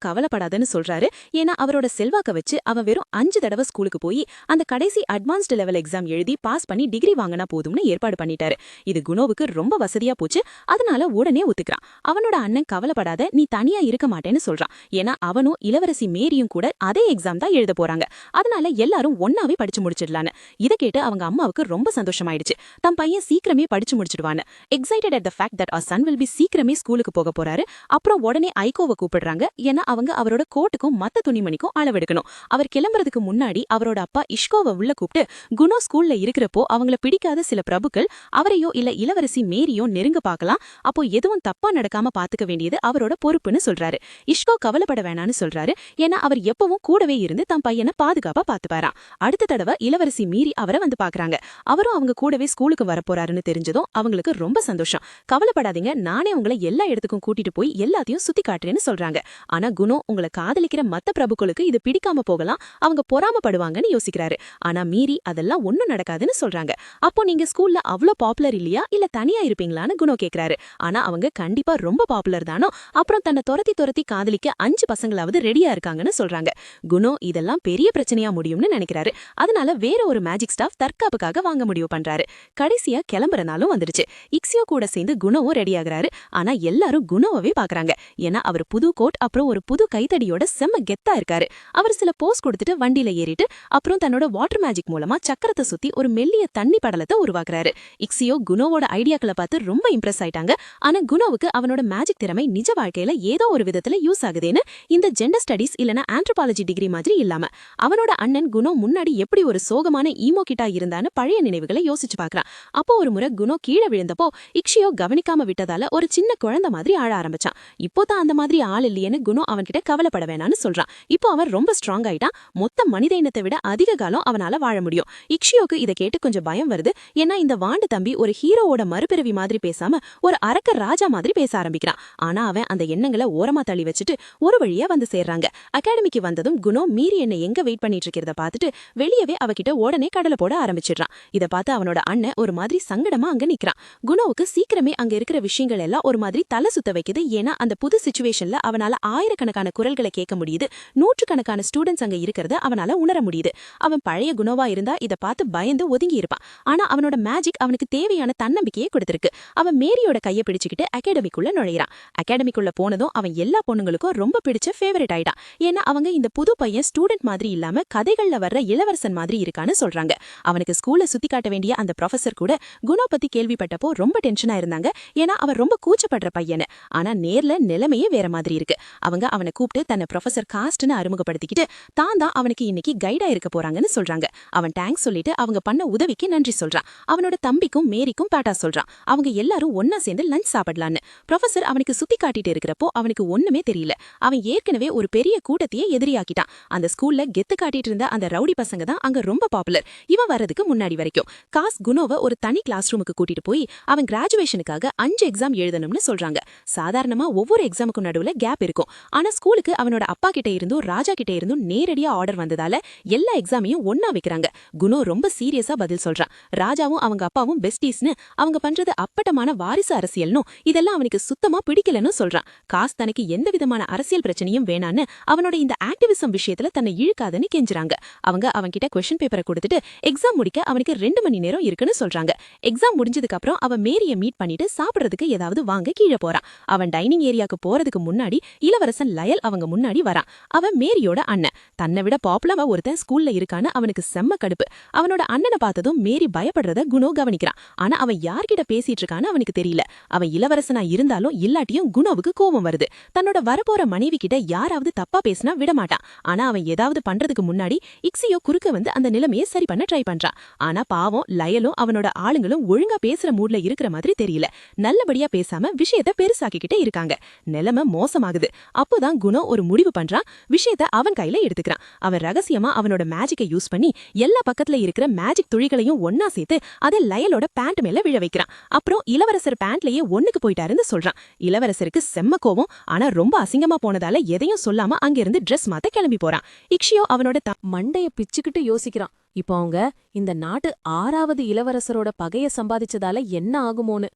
கவலைப்படாதுன்னு சொல்றாரு. ஏன்னா அவரோட செல்வாக்க வச்சு அவன் வெறும் 5 தடவை ஸ்கூலுக்கு போய் அந்த கடைசி அட்வான்ஸ்டு லெவல் எக்ஸாம் எழுதி பாஸ் பண்ணி டிகிரி வாங்கினா போதும்னு ஏற்பாடு பண்ணிட்டாரு. இது குணோவுக்கு ரொம்ப வசதியா போச்சு. அதனால உடனே ஒத்துக்கிறான். அவனோட அண்ணன் கவலைப்படாத, நீ தனியா இருக்க மாட்டேன்னு சொல்றான். ஏன்னா அவனும் இளவரசி மேரியும் கூட அதே எக்ஸாம் தான் எழுத போறாங்க. அதனால எல்லாரும் ஒன்னாவே படிச்சு முடிச்சிடலான்னு. இத கேட்டு அவங்க அம்மாவுக்கு ரொம்ப சந்தோஷமாயிடுச்சு. தம் பையன் சீக்கிரமே படிச்சு முடிச்சிடுவான்னு. Excited at the fact that அவர் சன் வில் பி சீக்கிரமே ஸ்கூலுக்கு போக போறாரு. அப்புறம் உடனே ஐகோவை கூப்பிடுறாங்க. ஏன்னா அவங்க அவரோட கோட்டுக்கும் மத்த துணிமணிக்கும் அளவெடுக்கணும். அவர் கிளம்புறதுக்கு முன்னாடி அவரோட அப்பா இஷ்கோவை உள்ள கூப்பிட்டு, குணோ ஸ்கூல்ல இருக்கிறப்போ அவங்கள பிடிக்காத சில பிரபுக்கள் அவரையோ இல்ல இளவரசி மேரியோ நெருங்க பார்க்கலாம். அப்போ எதுவும் தப்பா நடக்காம பாத்துக்க வேண்டியது அவரோட பொறுப்புன்னு சொல்றாரு. இஷ்கோ கவலைப்பட வேணான்னு சொல்றாரு. ஏன்னா அவர் எப்பவும் கூடவே இருந்து தம் பையனை பாதுகாப்பா பாத்துப்பாராம். அடுத்த தடவை இளவரசி மீறி அவரை வந்து பாக்குறாங்க. அவரும் அவங்க கூடவே ஸ்கூலுக்கு வரப்போறாருன்னு தெரிஞ்சதும் அவங்களுக்கு ரொம்ப சந்தோஷம். கவலைப்படாதீங்க, நானே உங்களை எல்லா இடத்துக்கும் கூட்டிட்டு போய் எல்லாத்தையும் சுத்தி காட்டுறேன்னு சொல்றாங்க. ஆனா குணோ உங்களை காதலிக்கிற மத்த பிரபுக்களுக்கு இது பிடிக்காம போகலாம், அவங்க பொறாமப்படுவாங்கன்னு யோசிக்கிறாரு. ஆனா மீறி அதெல்லாம் ஒண்ணும் நடக்காதுன்னு சொல்றாங்க. அப்போ நீங்க ஸ்கூல்ல அவ்ளோ பாப்புலர் இல்லையா, இல்ல தனியா இருப்பீங்களான்னு குணோ கேக்குறாரு. ஆனா அவங்க கண்டிப்பா ரொம்ப பாப்புலர் தானோ. அப்புறம் தன்னை துரத்தி துரத்தி காதலிக்க 5 பசங்களாவது ரெடியா இருக்காங்கன்னு சொல்றாங்க. குணோ இதெல்லாம் பெரிய பிரச்சனையா முடியும்னு நினைக்கிறாரு. அதனால வேற ஒரு மேஜிக் ஸ்டாஃப் தற்காப்புக்காக வாங்க முடிவு பண்றாரு. கடைசியா கிளம்புற நாளும் வந்துடுச்சு. இக்ஸியோ கூட சேர்ந்து குணோவும் ரெடி ஆகுறாரு. ஆனா எல்லாரும் குணோவே பாக்குறாங்க. ஏன்னா அவர் புது கோட் அப்புறம் ஒரு புது கைத்தடியோட செம்ம கெத்தா இருக்காரு. அவர் சில போஸ் கொடுத்துட்டு வண்டியில ஏறிட்டு அப்புறம் தன்னோட வாட்டர் மேஜிக் மூலமா சக்கரத்தை சுத்தி ஒரு மெல்லிய தண்ணி படலத்தை உருவாக்குறாரு. இக்ஸியோ குணோவோட ஐடியாக்களை பார்த்து ரொம்ப இம்ப்ரெஸ் ஆயிட்டாங்க. ஆனா குணோவுக்கு அவனோட மேஜிக் திறமை நிஜ வாழ்க்கையில ஏதோ ஒரு விதத்துல யூஸ் ஆகுதுன்னு இந்த ஜெண்டர் ஸ்டடீஸ் இல்லனா ஆந்த்ரோபாலஜி டிகிரி மாதிரி இல்லாம அவனோட அண்ணன் குணோ முன்னாடி எப்படி ஒரு சோகமான ஈமோ கிட்டா இருந்தான்னு பழைய நினைவுகளை யோசிச்சு பார்க்கறான். அப்போ ஒரு முறை குணோ கீழே விழுந்தப்போ இக்ஷியோ கவனிக்காம விட்டதால ஒரு சின்ன குழந்தை மாதிரி ஆழ ஆரம்பிச்சான். இப்போதான் அந்த மாதிரி ஆள் இல்லையேன்னு குணோ அவன்கிட்ட கவலைப்பட வேணான்னு சொல்றான். இப்போ அவன் ரொம்ப ஸ்ட்ராங் ஆயிட்டான். மொத்த மனித இனத்தை விட அதிக காலம் அவனால வாழ முடியும். இக்ஷியோக்கு இதை கேட்டு கொஞ்சம் பயம் வருது. ஏன்னா இந்த வாண்டு தம்பி ஒரு ஹீரோவோட மறுபிறவி மாதிரி பேசாம ஒரு அரக்க ராஜா மாதிரி பேச ஆரம்பிக்கிறான். ஆனா அவன் அந்த எண்ணங்களை ஓரமா தள்ளி வச்சுட்டு ஒரு வழியா வந்து சேர்றாங்க. அகாடமிக்கு வந்ததும் குணோ மீறி என்ன எங்க வெயிட் பண்ணிட்டு இருக்கிறத பார்த்துட்டு வெளியவே அவகிட்ட உடனே கடலை போட ஆரம்பிச்சிடுறான். இதை பார்த்து அவனோட அண்ணன் ஒரு மாதிரி சங்கடமா அங்க நிக்கிறான். குணோவுக்கு சீக்கிரமே அங்க இருக்கிற விஷயங்கள் எல்லாம் ஒரு மாதிரி தலை சுத்த வைக்குது. ஏன்னா அந்த புது சிச்சுவேஷன்ல அவனால ஆயிரக்கணக்கான குரல்களை கேட்க முடியுது. நூற்றுக்கணக்கான ஸ்டூடெண்ட்ஸ் அங்க இருக்கிறத அவனால உணர முடியுது. அவன் பழைய குணோவா இருந்தா இதை பார்த்து பயந்து ஒதுங்கி இருப்பான். ஆனா அவனோட மேஜிக் அவனுக்கு தேவையான தன்னம்பிக்கையை கொடுத்திருக்கு. அவன் மேரியோட கையை பிடிச்சுக்கிட்டு அகாடமிக்குள்ள நுழையிறான். அகாடமிக்குள்ள போனதும் அவன் எல்லா பொண்ணுங்களுக்கும் ரொம்ப பிடிச்ச ஃபேவரட் ஆயிட்டான். ஏன்னா அவங்க இந்த புது பையன் ஸ்டூடெண்ட் மாதிரி இல்லாம கதைகள்ல வர்ற இளவரசன் மாதிரி இருக்கான்னு சொல்றாங்க. அவனுக்கு ஸ்கூல்ல சுத்தி காட்ட வேண்டிய அந்த ப்ரொஃபசர் கூட குணோ பத்தி கேள்விப்பட்டப்போ ரொம்ப டென்ஷனா இருந்தாங்க. ஏன்னா அவன் ரொம்ப கூச்சப்படுற பையனு. ஆனா நேர்ல நிலைமையே வேற மாதிரி இருக்கு. அவங்க அவனை கூப்பிட்டு தன்னை ப்ரொஃபசர் காஸ்ட்னு அறிமுகப்படுத்திக்கிட்டு தான் அவனுக்கு இன்னைக்கு கைடா இருக்க போறாங்கன்னு சொல்றாங்க. அவன் தேங்க்ஸ் சொல்லிட்டு அவங்க பண்ண உதவிக்கு நன்றி சொல்றான். அவனோட தம்பிக்கும் மேரிக்கும் டாடா சொல்றான். அவங்க எல்லாரும் ஒன்னா சேர்ந்து லஞ்ச் சாப்பிடலான்னு. ப்ரொஃபசர் அவனுக்கு சுத்தி காட்டிட்டு இருக்கிறப்போ அவனுக்கு ஒண்ணுமே தெரியல. அவன் ஏற்கனவே ஒரு பெரிய கூட்டத்தையே எதிரியாக்கிட்டான். அந்த ஸ்கூல்ல கெத்து காட்டிட்டு இருந்த அந்த ரவுடி பசங்க தான் அங்க ரொம்ப பாப்புலர். இவன் வரதுக்கு முன்னாடி வரைக்கும் காஸ் குணோவை ஒரு தனி கிளாஸ் ரூமுக்கு கூட்டிட்டு போய் அவன் கிராஜுவேஷனுக்காக 5 எக்ஸாம் எழுதணும்னு சொல்றாங்க. சாதாரணமா ஒவ்வொரு எக்ஸாமுக்கும் நடுவுல கேப் இருக்கும். ஆனா ஸ்கூலுக்கு அவனோட அப்பா கிட்ட இருந்தும் ராஜா கிட்ட இருந்தும் நேரடியா ஆர்டர் வந்ததால எல்லா எக்ஸாமையும் ஒன்னா வைக்கிறாங்க. குணோ ரொம்ப சீரியஸா பதில் சொல்றான். ராஜாவும் அவங்க அப்பாவும் பெஸ்டீஸ்னு, அவங்க பண்றது அப்பட்டமான வாரிசு அரசியல்னு, இதெல்லாம் அவனுக்கு சுத்தமா பிடிக்கலன்னு சொல்றான். காஸ் தனக்கு எந்த விதமான அரசியல் பிரச்சனையும் வேணான்னு அவனோட இந்த ஆக்டிவிசம் விஷயத்துல தன்னை இழுக்காதுன்னு கெஞ்சுறாங்க. அவங்க அவன்கிட்ட கொஸ்டின் பேப்பரை கொடுத்துட்டு எக்ஸாம் முடிக்க அவனுக்கு 2 மணி நேரம் இருக்குன்னு சொல்றாங்க. எக்ஸாம் முடிஞ்சதுக்கு அப்புறம் அவன் மேரிய மீட் பண்ணிட்டு சாப்பிடுறதுக்கு ஏதாவது வாங்க கீழே போறான். அவன் டைனிங் ஏரியாக்கு போறதுக்கு முன்னாடி இளவரசன் லயல் அவங்க முன்னாடி வரான். அவன் மேரியோட அண்ணன். தன்னை விட பாப்புலரா ஒருத்தன் ஸ்கூல்ல இருக்கான்னு அவனுக்கு செம்ம கடுப்பு. அவனோட அண்ணனை பார்த்ததும் மேரி பயப்படுறத குணோ கவனிக்கிறான். ஆனா அவன் யார்கிட்ட பேசிட்டு இருக்கான்னு அவனுக்கு தெரியல. அவன் இளவரசனா இருந்தாலும் இல்லாட்டியும் குணோவுக்கு கோபம் வருது. தன்னோட வரப்போற மனைவி கிட்ட யாராவது தப்பா பேசினா விடமாட்டான். ஆனா அவன் ஏதாவது பண்றதுக்கு முன்னாடி இக்ஸியோ குறுக்க வந்து அந்த நிலைமையை சரி பண்ண ட்ரை பண்றான். ஆனா பாவம் லயலும் அவனோட ஆளுங்களும் ஒழுங்கா பேசுற மூட்ல இருக்கிற மாதிரி தெரியல. நல்லபடியா பேசாம விஷயத்த பெருசாக்கிக்கிட்டே இருக்காங்க. நிலைமை மோசமாகுது. அப்போதான் குணோ ஒரு முடிவு பண்றான். விஷயத்த அவன் கையில எடுத்துக்கிறான். அவன் ரகசியமா அவனோட மேஜிக்கை யூஸ் பண்ணி எல்லா பக்கத்துல இருக்கிற மேஜிக் துளிகளையும் ஒன்னா சேர்த்து அதை லயலோட பேண்ட் மேல விழ வைக்கிறான். அப்புறம் இளவரசர் பேண்ட்லயே ஒண்ணுக்கு போயிட்டாருன்னு சொல்றான். இளவரசருக்கு செம்ம கோவம். ஆனா ரொம்ப அசிங்கமா போனதால எதையும் சொல்லாம அங்கிருந்து ட்ரெஸ் மாத்த கிளம்பி போறான். இக்ஷியோ அவனோட மண்டைய பிச்சுக்கிட்டு யோசிக்கிறான். இப்போ அவங்க இந்த நாட்டு 6வது இளவரசரோட பகைய சம்பாதிச்சதால என்ன ஆகுமோன்னு.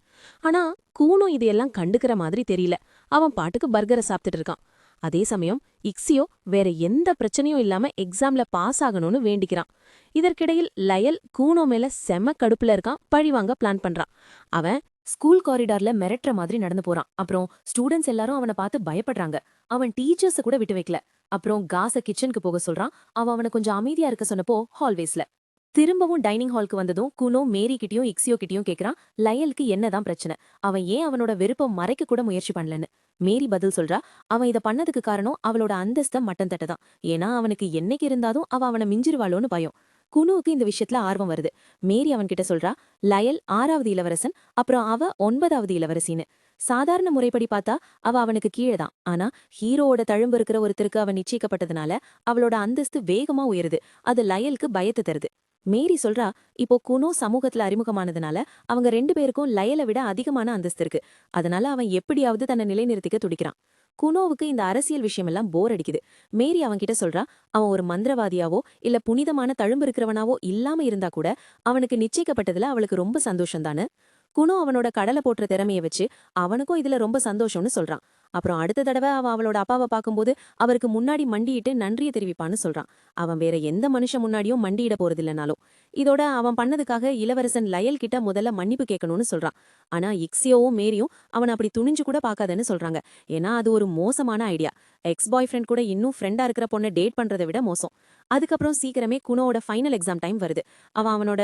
ஆனா கூனும் இதையெல்லாம் கண்டுக்கிற மாதிரி தெரியல. அவன் பாட்டுக்கு பர்கரை சாப்பிட்டுட்டு இருக்கான். அதே சமயம் இக்ஸியோ வேற எந்த பிரச்சனையும் இல்லாம எக்ஸாம்ல பாஸ் ஆகணும்னு வேண்டிக்கிறான். இதற்கிடையில் லயல் கூனோ மேல செம கடுப்புல இருக்கான், பழிவாங்க பிளான் பண்றான். அவன் ஸ்கூல் காரிடார்ல மிரட்டுற மாதிரி நடந்து போறான். அப்புறம் ஸ்டூடெண்ட்ஸ் எல்லாரும் அவனை பார்த்து பயப்படுறாங்க. அவன் டீச்சர்ஸ கூட விட்டு வைக்கல. அப்புறம் காஸ கிச்சனுக்கு போக சொல்றான். அவனை கொஞ்சம் அமைதியா இருக்க சொன்னப்போ ஹால்வேஸ்ல திரும்பவும் டைனிங் ஹால்க்கு வந்ததும் குனோ மேரி கிட்டயும் இக்ஸியோ கிட்டயும் கேக்குறான், லயலுக்கு என்னதான் பிரச்சனை, அவன் ஏன் அவனோட விருப்பம் மறைக்க கூட முயற்சி பண்ணலன்னு. மேரி பதில் சொல்றா, அவன் இத பண்ணதுக்கு காரணம் அவளோட அந்தஸ்த மட்டம் தட்டதான். ஏன்னா அவனுக்கு என்னைக்கு இருந்தாலும் அவனை மிஞ்சிருவாளோன்னு பயம். குனுவுக்கு இந்த விஷயத்துல ஆர்வம் வருது. மேரி அவன்கிட்ட சொல்றா, லயல் 6வது இளவரசன், அப்புறம் அவ 9வது இளவரசின்னு. சாதாரண முறைப்படி பார்த்தா அவ அவனுக்கு கீழேதான். ஆனா ஹீரோவோட தழும்பு இருக்கிற ஒருத்தருக்கு அவன் நிச்சயிக்கப்பட்டதுனால அவளோட அந்தஸ்து வேகமா உயருது. அது லயலுக்கு பயத்தை தருது. மேரி சொல்றா, இப்போ குனோ சமூகத்துல அறிமுகமானதுனால அவங்க 2 பேருக்கும் லயலை விட அதிகமான அந்தஸ்து இருக்கு. அதனால அவன் எப்படியாவது தன்னை நிலைநிறுத்திக்க துடிக்கிறான். குனோவுக்கு இந்த அரசியல் விஷயமெல்லாம் போர் அடிக்குது. மேரி அவன்கிட்ட சொல்றா, அவன் ஒரு மந்திரவாதியாவோ இல்ல புனிதமான தழும்பு இருக்கிறவனாவோ இல்லாம இருந்தா கூட அவனுக்கு நிச்சயிக்கப்பட்டதுல அவளுக்கு ரொம்ப சந்தோஷம்தானு. குனோ அவனோட கடலை போட்டுற திறமைய வச்சு அவனுக்கும் இதுல ரொம்ப சந்தோஷம்னு சொல்றான். அப்புறம் அடுத்த தடவை அவன் அவளோட அப்பாவை பார்க்கும்போது அவருக்கு முன்னாடி மண்டியிட்டு நன்றியை தெரிவிப்பான்னு சொல்றான். அவன் வேற எந்த மனுஷன் முன்னாடியும் மண்டியிட போறதில்லனாலும். இதோட அவன் பண்ணதுக்காக இளவரசன் லயல் கிட்ட முதல்ல மன்னிப்பு கேட்கணும்னு சொல்றான். ஆனா இக்ஸியோவும் மேரியும் அவன் அப்படி துணிஞ்சு கூட பார்க்காதன்னு சொல்றாங்க. ஏன்னா அது ஒரு மோசமான ஐடியா. எக்ஸ் பாய் ஃப்ரெண்ட் கூட இன்னும் ஃப்ரெண்டா இருக்கிற பொண்ணை டேட் பண்றதை விட மோசம். அதுக்கப்புறம் சீக்கிரமே குனோவோட ஃபைனல் எக்ஸாம் டைம் வருது. அவனோட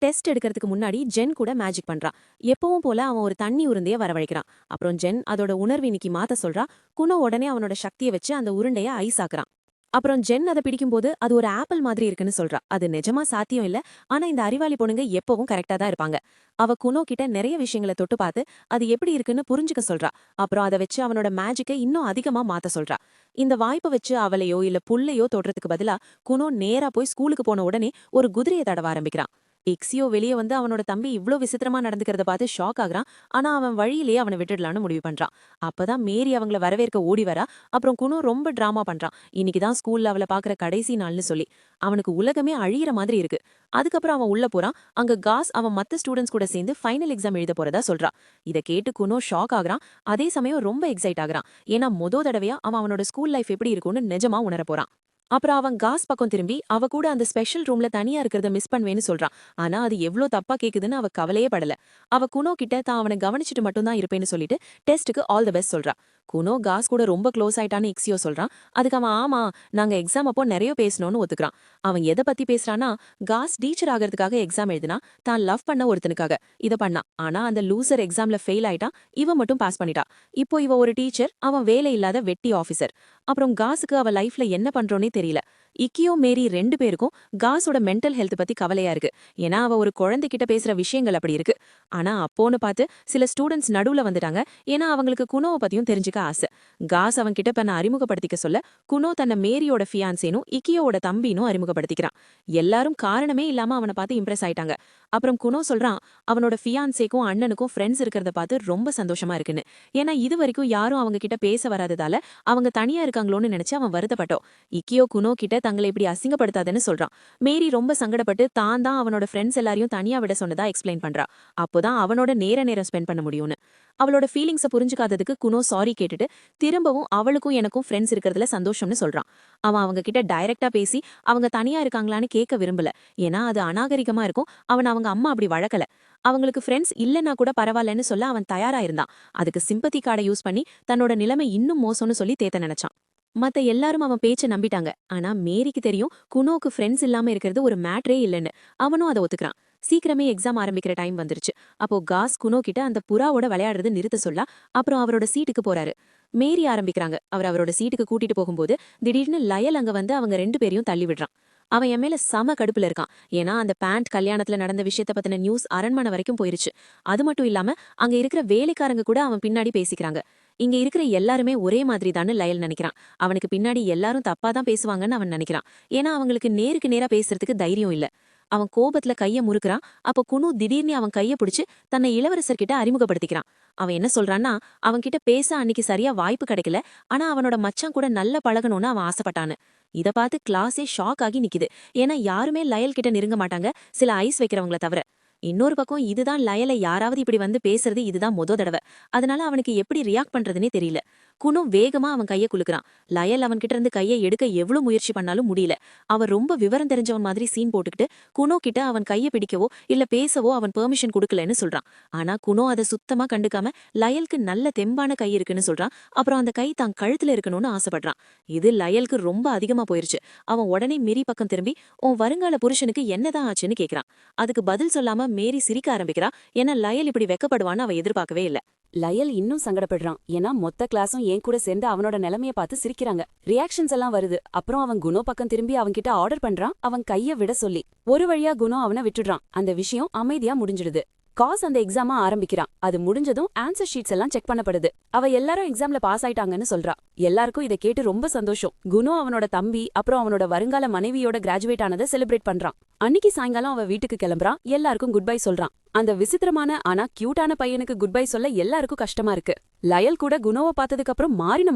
டெஸ்ட் எடுக்கிறதுக்கு முன்னாடி ஜென் கூட மேஜிக் பண்றான். எப்பவும் போல அவன் ஒரு தண்ணி உருண்டைய வரவழைக்கிறான். அப்புறம் ஜென் அதோட உணர்வு இன்னைக்கு மாத்த சொல்றா. குனோ உடனே அவனோட சக்தியை வச்சு அந்த உருண்டைய ஐஸ் ஆக்குறான். அப்புறம் ஜென் அதை பிடிக்கும்போது அது ஒரு ஆப்பிள் மாதிரி இருக்குன்னு சொல்றா. அது நிஜமா சாத்தியம் இல்ல. ஆனா இந்த அறிவாளி பொண்ணுங்க எப்பவும் கரெக்டா தான் இருப்பாங்க. அவ குனோ கிட்ட நிறைய விஷயங்களை தொட்டு பார்த்து அது எப்படி இருக்குன்னு புரிஞ்சுக்க சொல்றா. அப்புறம் அதை வச்சு அவனோட மேஜிக்கை இன்னும் அதிகமா மாத்த சொல்றா. இந்த வாய்ப்பை வச்சு அவளையோ இல்ல புல்லையோ தொடுறதுக்கு பதிலா குனோ நேரா போய் ஸ்கூலுக்கு போன உடனே ஒரு குதிரையை தடவ ஆரம்பிக்கிறான். இக்ஸியோ வெளியே வந்து அவனோட தம்பி இவ்ளோ விசித்திரமா நடந்துக்கிறத பார்த்து ஷாக் ஆகுறான். ஆனா அவன் வழியிலேயே அவனை விட்டுடலான்னு முடிவு பண்றான். அப்பதான் மேரி அவங்கள வரவேற்க ஓடி வரா. அப்புறம் குனு ரொம்ப டிராமா பண்றான். இன்னைக்குதான் ஸ்கூல்ல அவளை பாக்குற கடைசி நாள்னு சொல்லி. அவனுக்கு உலகமே அழியிற மாதிரி இருக்கு. அதுக்கப்புறம் அவன் உள்ள போறான். அங்க காஸ் அவன் மத்த ஸ்டூடெண்ட்ஸ் கூட சேர்ந்து ஃபைனல் எக்ஸாம் எழுத போறதா சொல்றான். இதை கேட்டு குனோ ஷாக் ஆகுறான். அதே சமயம் ரொம்ப எக்ஸைட் ஆகுறான். ஏன்னா தடவையா அவன் அவனோட ஸ்கூல் லைஃப் எப்படி இருக்கும்னு நிஜமா உணர போறான். அப்புறம் அவன் காஸ் பக்கம் திரும்பி அவ கூட அந்த ஸ்பெஷல் ரூம்ல தனியா இருக்கிறத மிஸ் பண்ணுவேன்னு சொல்றான். ஆனா அது எவ்ளோ தப்பா கேக்குதுன்னு அவ கவலையே படல. அவ குனோ கிட்ட தான் அவனை கவனிச்சுட்டு மட்டும் தான் இருப்பேன்னு சொல்லிட்டு டெஸ்ட்டுக்கு ஆல் தி பெஸ்ட் சொல்றா. குனோ காஸ் கூட ரொம்ப க்ளோஸ் ஆயிட்டான்னு இக்ஸியோ சொல்றான். அதுக்கு அவன் ஆமா, நாங்க எக்ஸாம் அப்போ நிறைய பேசணும்னு ஒத்துக்கிறான். அவன் எதை பத்தி பேசுறான்னா, காஸ் டீச்சர் ஆகிறதுக்காக எக்ஸாம் எழுதினா, தான் லவ் பண்ண ஒருத்தனுக்காக இத பண்ணா. ஆனா அந்த லூசர் எக்ஸாம்ல ஃபெயில் ஆயிட்டான். இவ மட்டும் பாஸ் பண்ணிட்டா. இப்போ இவ ஒரு டீச்சர், அவன் வேலை இல்லாத வெட்டி ஆபீசர். அப்புறம் காஸுக்கு அவ லைஃப்ல என்ன பண்றோன்னே தெரியல. இக்கியோ மேரி 2 பேருக்கும் காஸோட மென்டல் ஹெல்த் பத்தி கவலையா இருக்கு. ஏன்னா அவ ஒரு குழந்தைகிட்ட பேசுற விஷயங்கள் அப்படி இருக்கு. ஆனா அப்போன்னு பார்த்து சில ஸ்டூடெண்ட்ஸ் நடுவுல வந்துட்டாங்க. ஏன்னா அவங்களுக்கு குனோவை பத்தியும் தெரிஞ்சுக்க ஆசை. காஸ் அவன்கிட்ட தன்னை அறிமுகப்படுத்திக்க சொல்ல குனோ தன்னை மேரியோட ஃபியான்சேனும் இக்கியோவோட தம்பினும் அறிமுகப்படுத்திக்கிறான். எல்லாரும் காரணமே இல்லாம அவனை பார்த்து இம்ப்ரெஸ் ஆயிட்டாங்க. அப்புறம் குனோ சொல்றான், அவனோட ஃபியான்சேக்கும் அண்ணனுக்கும் ஃப்ரெண்ட்ஸ் இருக்கிறத பார்த்து ரொம்ப சந்தோஷமா இருக்குன்னு. ஏன்னா இது வரைக்கும் யாரும் அவங்க கிட்ட பேச வராததால அவங்க தனியா இருக்காங்களோன்னு நினைச்சு அவன் வருத்தப்பட்டோம். இக்கியோ குனோ கிட்ட தங்களை இப்படி அசிங்கப்படுத்தாதன்னு சொல்றான். மேரி ரொம்ப சங்கடப்பட்டு தான் அவனோட ஃப்ரெண்ட்ஸ் எல்லாரையும் தனியா விட சொன்னதா எக்ஸ்பிளைன் பண்றா. அப்போதான் அவனோட நேரம் ஸ்பெண்ட் பண்ண முடியும்னு. அவளோட ஃபீலிங்ஸை புரிஞ்சுக்காததுக்கு குனோ சாரி கேட்டுட்டு திரும்பவும் அவளுக்கும் எனக்கும் ஃப்ரெண்ட்ஸ் இருக்கிறதுல சந்தோஷம்னு சொல்றான். அவன் அவங்க கிட்ட டைரக்டா பேசி அவங்க தனியா இருக்காங்களான்னு கேட்க விரும்பல. ஏன்னா அது அநாகரிகமா இருக்கும். அவங்க அம்மா அப்படி வழக்கல. அவங்களுக்கு ஃப்ரெண்ட்ஸ் இல்லைன்னா கூட பரவாயில்லன்னு சொல்ல அவன் தயாரா இருந்தான். அதுக்கு சிம்பத்தி கார்டை யூஸ் பண்ணி தன்னோட நிலைமை இன்னும் மோசம்னு சொல்லி தேத்த நினைச்சான். மத்த எல்லாரும் அவன் பேச்ச நம்பிட்டாங்க. ஆனா மேரிக்கு தெரியும் குனோக்கு ஃப்ரெண்ட்ஸ் இல்லாம இருக்கிறது ஒரு மேட்ரே இல்லைன்னு. அவனும் அதை ஒத்துக்கிறான். சீக்கிரமே எக்ஸாம் ஆரம்பிக்கிற டைம் வந்துருச்சு. அப்போ காஸ் குனோ கிட்ட அந்த புறாவோட விளையாடுறது நிறுத்த சொல்ல அப்புறம் அவரோட சீட்டுக்கு போறாரு. மேரி ஆரம்பிக்கிறாங்க. அவரோட சீட்டுக்கு கூட்டிட்டு போகும்போது திடீர்னு லயல் அங்க வந்து அவங்க 2 பேரையும் தள்ளி விடுறான். அவன் என் மேல செம கடுப்புல இருக்கான். ஏன்னா அந்த பேண்ட் கல்யாணத்துல நடந்த விஷயத்த பத்தின நியூஸ் அரண்மனை வரைக்கும் போயிருச்சு. அது மட்டும் இல்லாம அங்க இருக்கிற வேலைக்காரங்க கூட அவன் பின்னாடி பேசிக்கிறாங்க. இங்க இருக்கிற எல்லாருமே ஒரே மாதிரி தான்னு லயல் நினைக்கிறான். அவனுக்கு பின்னாடி எல்லாரும் தப்பா தான் பேசுவாங்கன்னு அவன் நினைக்கிறான். ஏன்னா அவங்களுக்கு நேருக்கு நேரா பேசுறதுக்கு தைரியம் இல்ல. அவன் கோபத்துல கைய முறுக்குறான். அப்ப குனு திடீர்னு அவன் கைய பிடிச்சு தன்னை இளவரசர்கிட்ட அறிமுகப்படுத்திக்கிறான். அவன் என்ன சொல்றான்னா, அவன்கிட்ட பேச அன்னைக்கு சரியா வாய்ப்பு கிடைக்கல. ஆனா அவனோட மச்சான் கூட நல்ல பழகணும்னு அவன் ஆசைப்பட்டான்னு. இத பார்த்து கிளாஸே ஷாக் ஆகி நிக்குது. ஏன்னா யாருமே லயல் கிட்ட நெருங்க மாட்டாங்க, சில ஐஸ் வைக்கிறவங்கள தவிர. இன்னொரு பக்கம் இதுதான் லயல யாராவது இப்படி வந்து பேசுறது இதுதான் தடவை. அதனால அவனுக்கு எப்படி ரியாக்ட் பண்றதுனே தெரியல. குணு வேகமா அவன் கைய குலுக்குறான். லயல் அவன்கிட்ட இருந்து கையை எடுக்க எவ்வளவு முயற்சி பண்ணாலும் முடியல. அவன் ரொம்ப விவரம் தெரிஞ்சவன் மாதிரி சீன் போட்டுக்கிட்டு குணு கிட்ட அவன் கையை பிடிக்கவோ இல்ல பேசவோ அவன் பெர்மிஷன் கொடுக்கலன்னு சொல்றான். ஆனா குணு அதை சுத்தமா கண்டுக்காம லயலுக்கு நல்ல தெம்பான கை இருக்குன்னு சொல்றான். அப்புறம் அந்த கை தான் கழுத்துல இருக்கணும்னு ஆசைப்படுறான். இது லயலுக்கு ரொம்ப அதிகமா போயிருச்சு. அவன் உடனே மிரி பக்கம் திரும்பி உன் வருங்கால புருஷனுக்கு என்னதான் ஆச்சுன்னு கேக்குறான். அதுக்கு பதில் சொல்லாம மேரி சிரிக்க ஆரம்பிக்கிறா. ஏன்னா லயல் இப்படி வெக்கப்படுவான்னு அவ எதிர்பார்க்கவே இல்ல. லயல் இன்னும் சங்கடப்படுறான். ஏன்னா மொத்த கிளாஸும் என் கூட சேர்ந்து அவனோட நிலைமைய பார்த்து சிரிக்கிறாங்க. ரியாக்ஷன்ஸ் எல்லாம் வருது. அப்புறம் அவன் குணோ பக்கம் திரும்பி அவன்கிட்ட ஆர்டர் பண்றான், அவன் கைய விட சொல்லி. ஒரு வழியா குணோ அவனை விட்டுடுறான். அந்த விஷயம் அமைதியா முடிஞ்சிடுது. காஸ் அந்த எக்ஸாமா ஆரம்பிக்கிறான். அது முடிஞ்சதும் ஆன்சர் ஷீட்ஸ் எல்லாம் செக் பண்ணப்படுது. அவ எல்லாரும் எக்ஸாம்ல பாஸ் ஆயிட்டாங்கன்னு சொல்றா. எல்லாருக்கும் இதை கேட்டு ரொம்ப சந்தோஷம். குணோ அவனோட தம்பி அப்புறம் அவனோட வருங்கால மனைவியோட கிராஜுவேட் ஆனதை செலிப்ரேட் பண்றான். அன்னைக்கு சாயங்காலம் அவ வீட்டுக்கு கிளம்புறான். எல்லாருக்கும் குட் பை சொல்றான். அந்த விசித்திரமான ஆனா கியூட்டான பையனுக்கு குட் பை சொல்ல எல்லாருக்கும் கஷ்டமா இருக்கு. லயல் கூட குணோவை பார்த்ததுக்கு அப்புறம் மாறின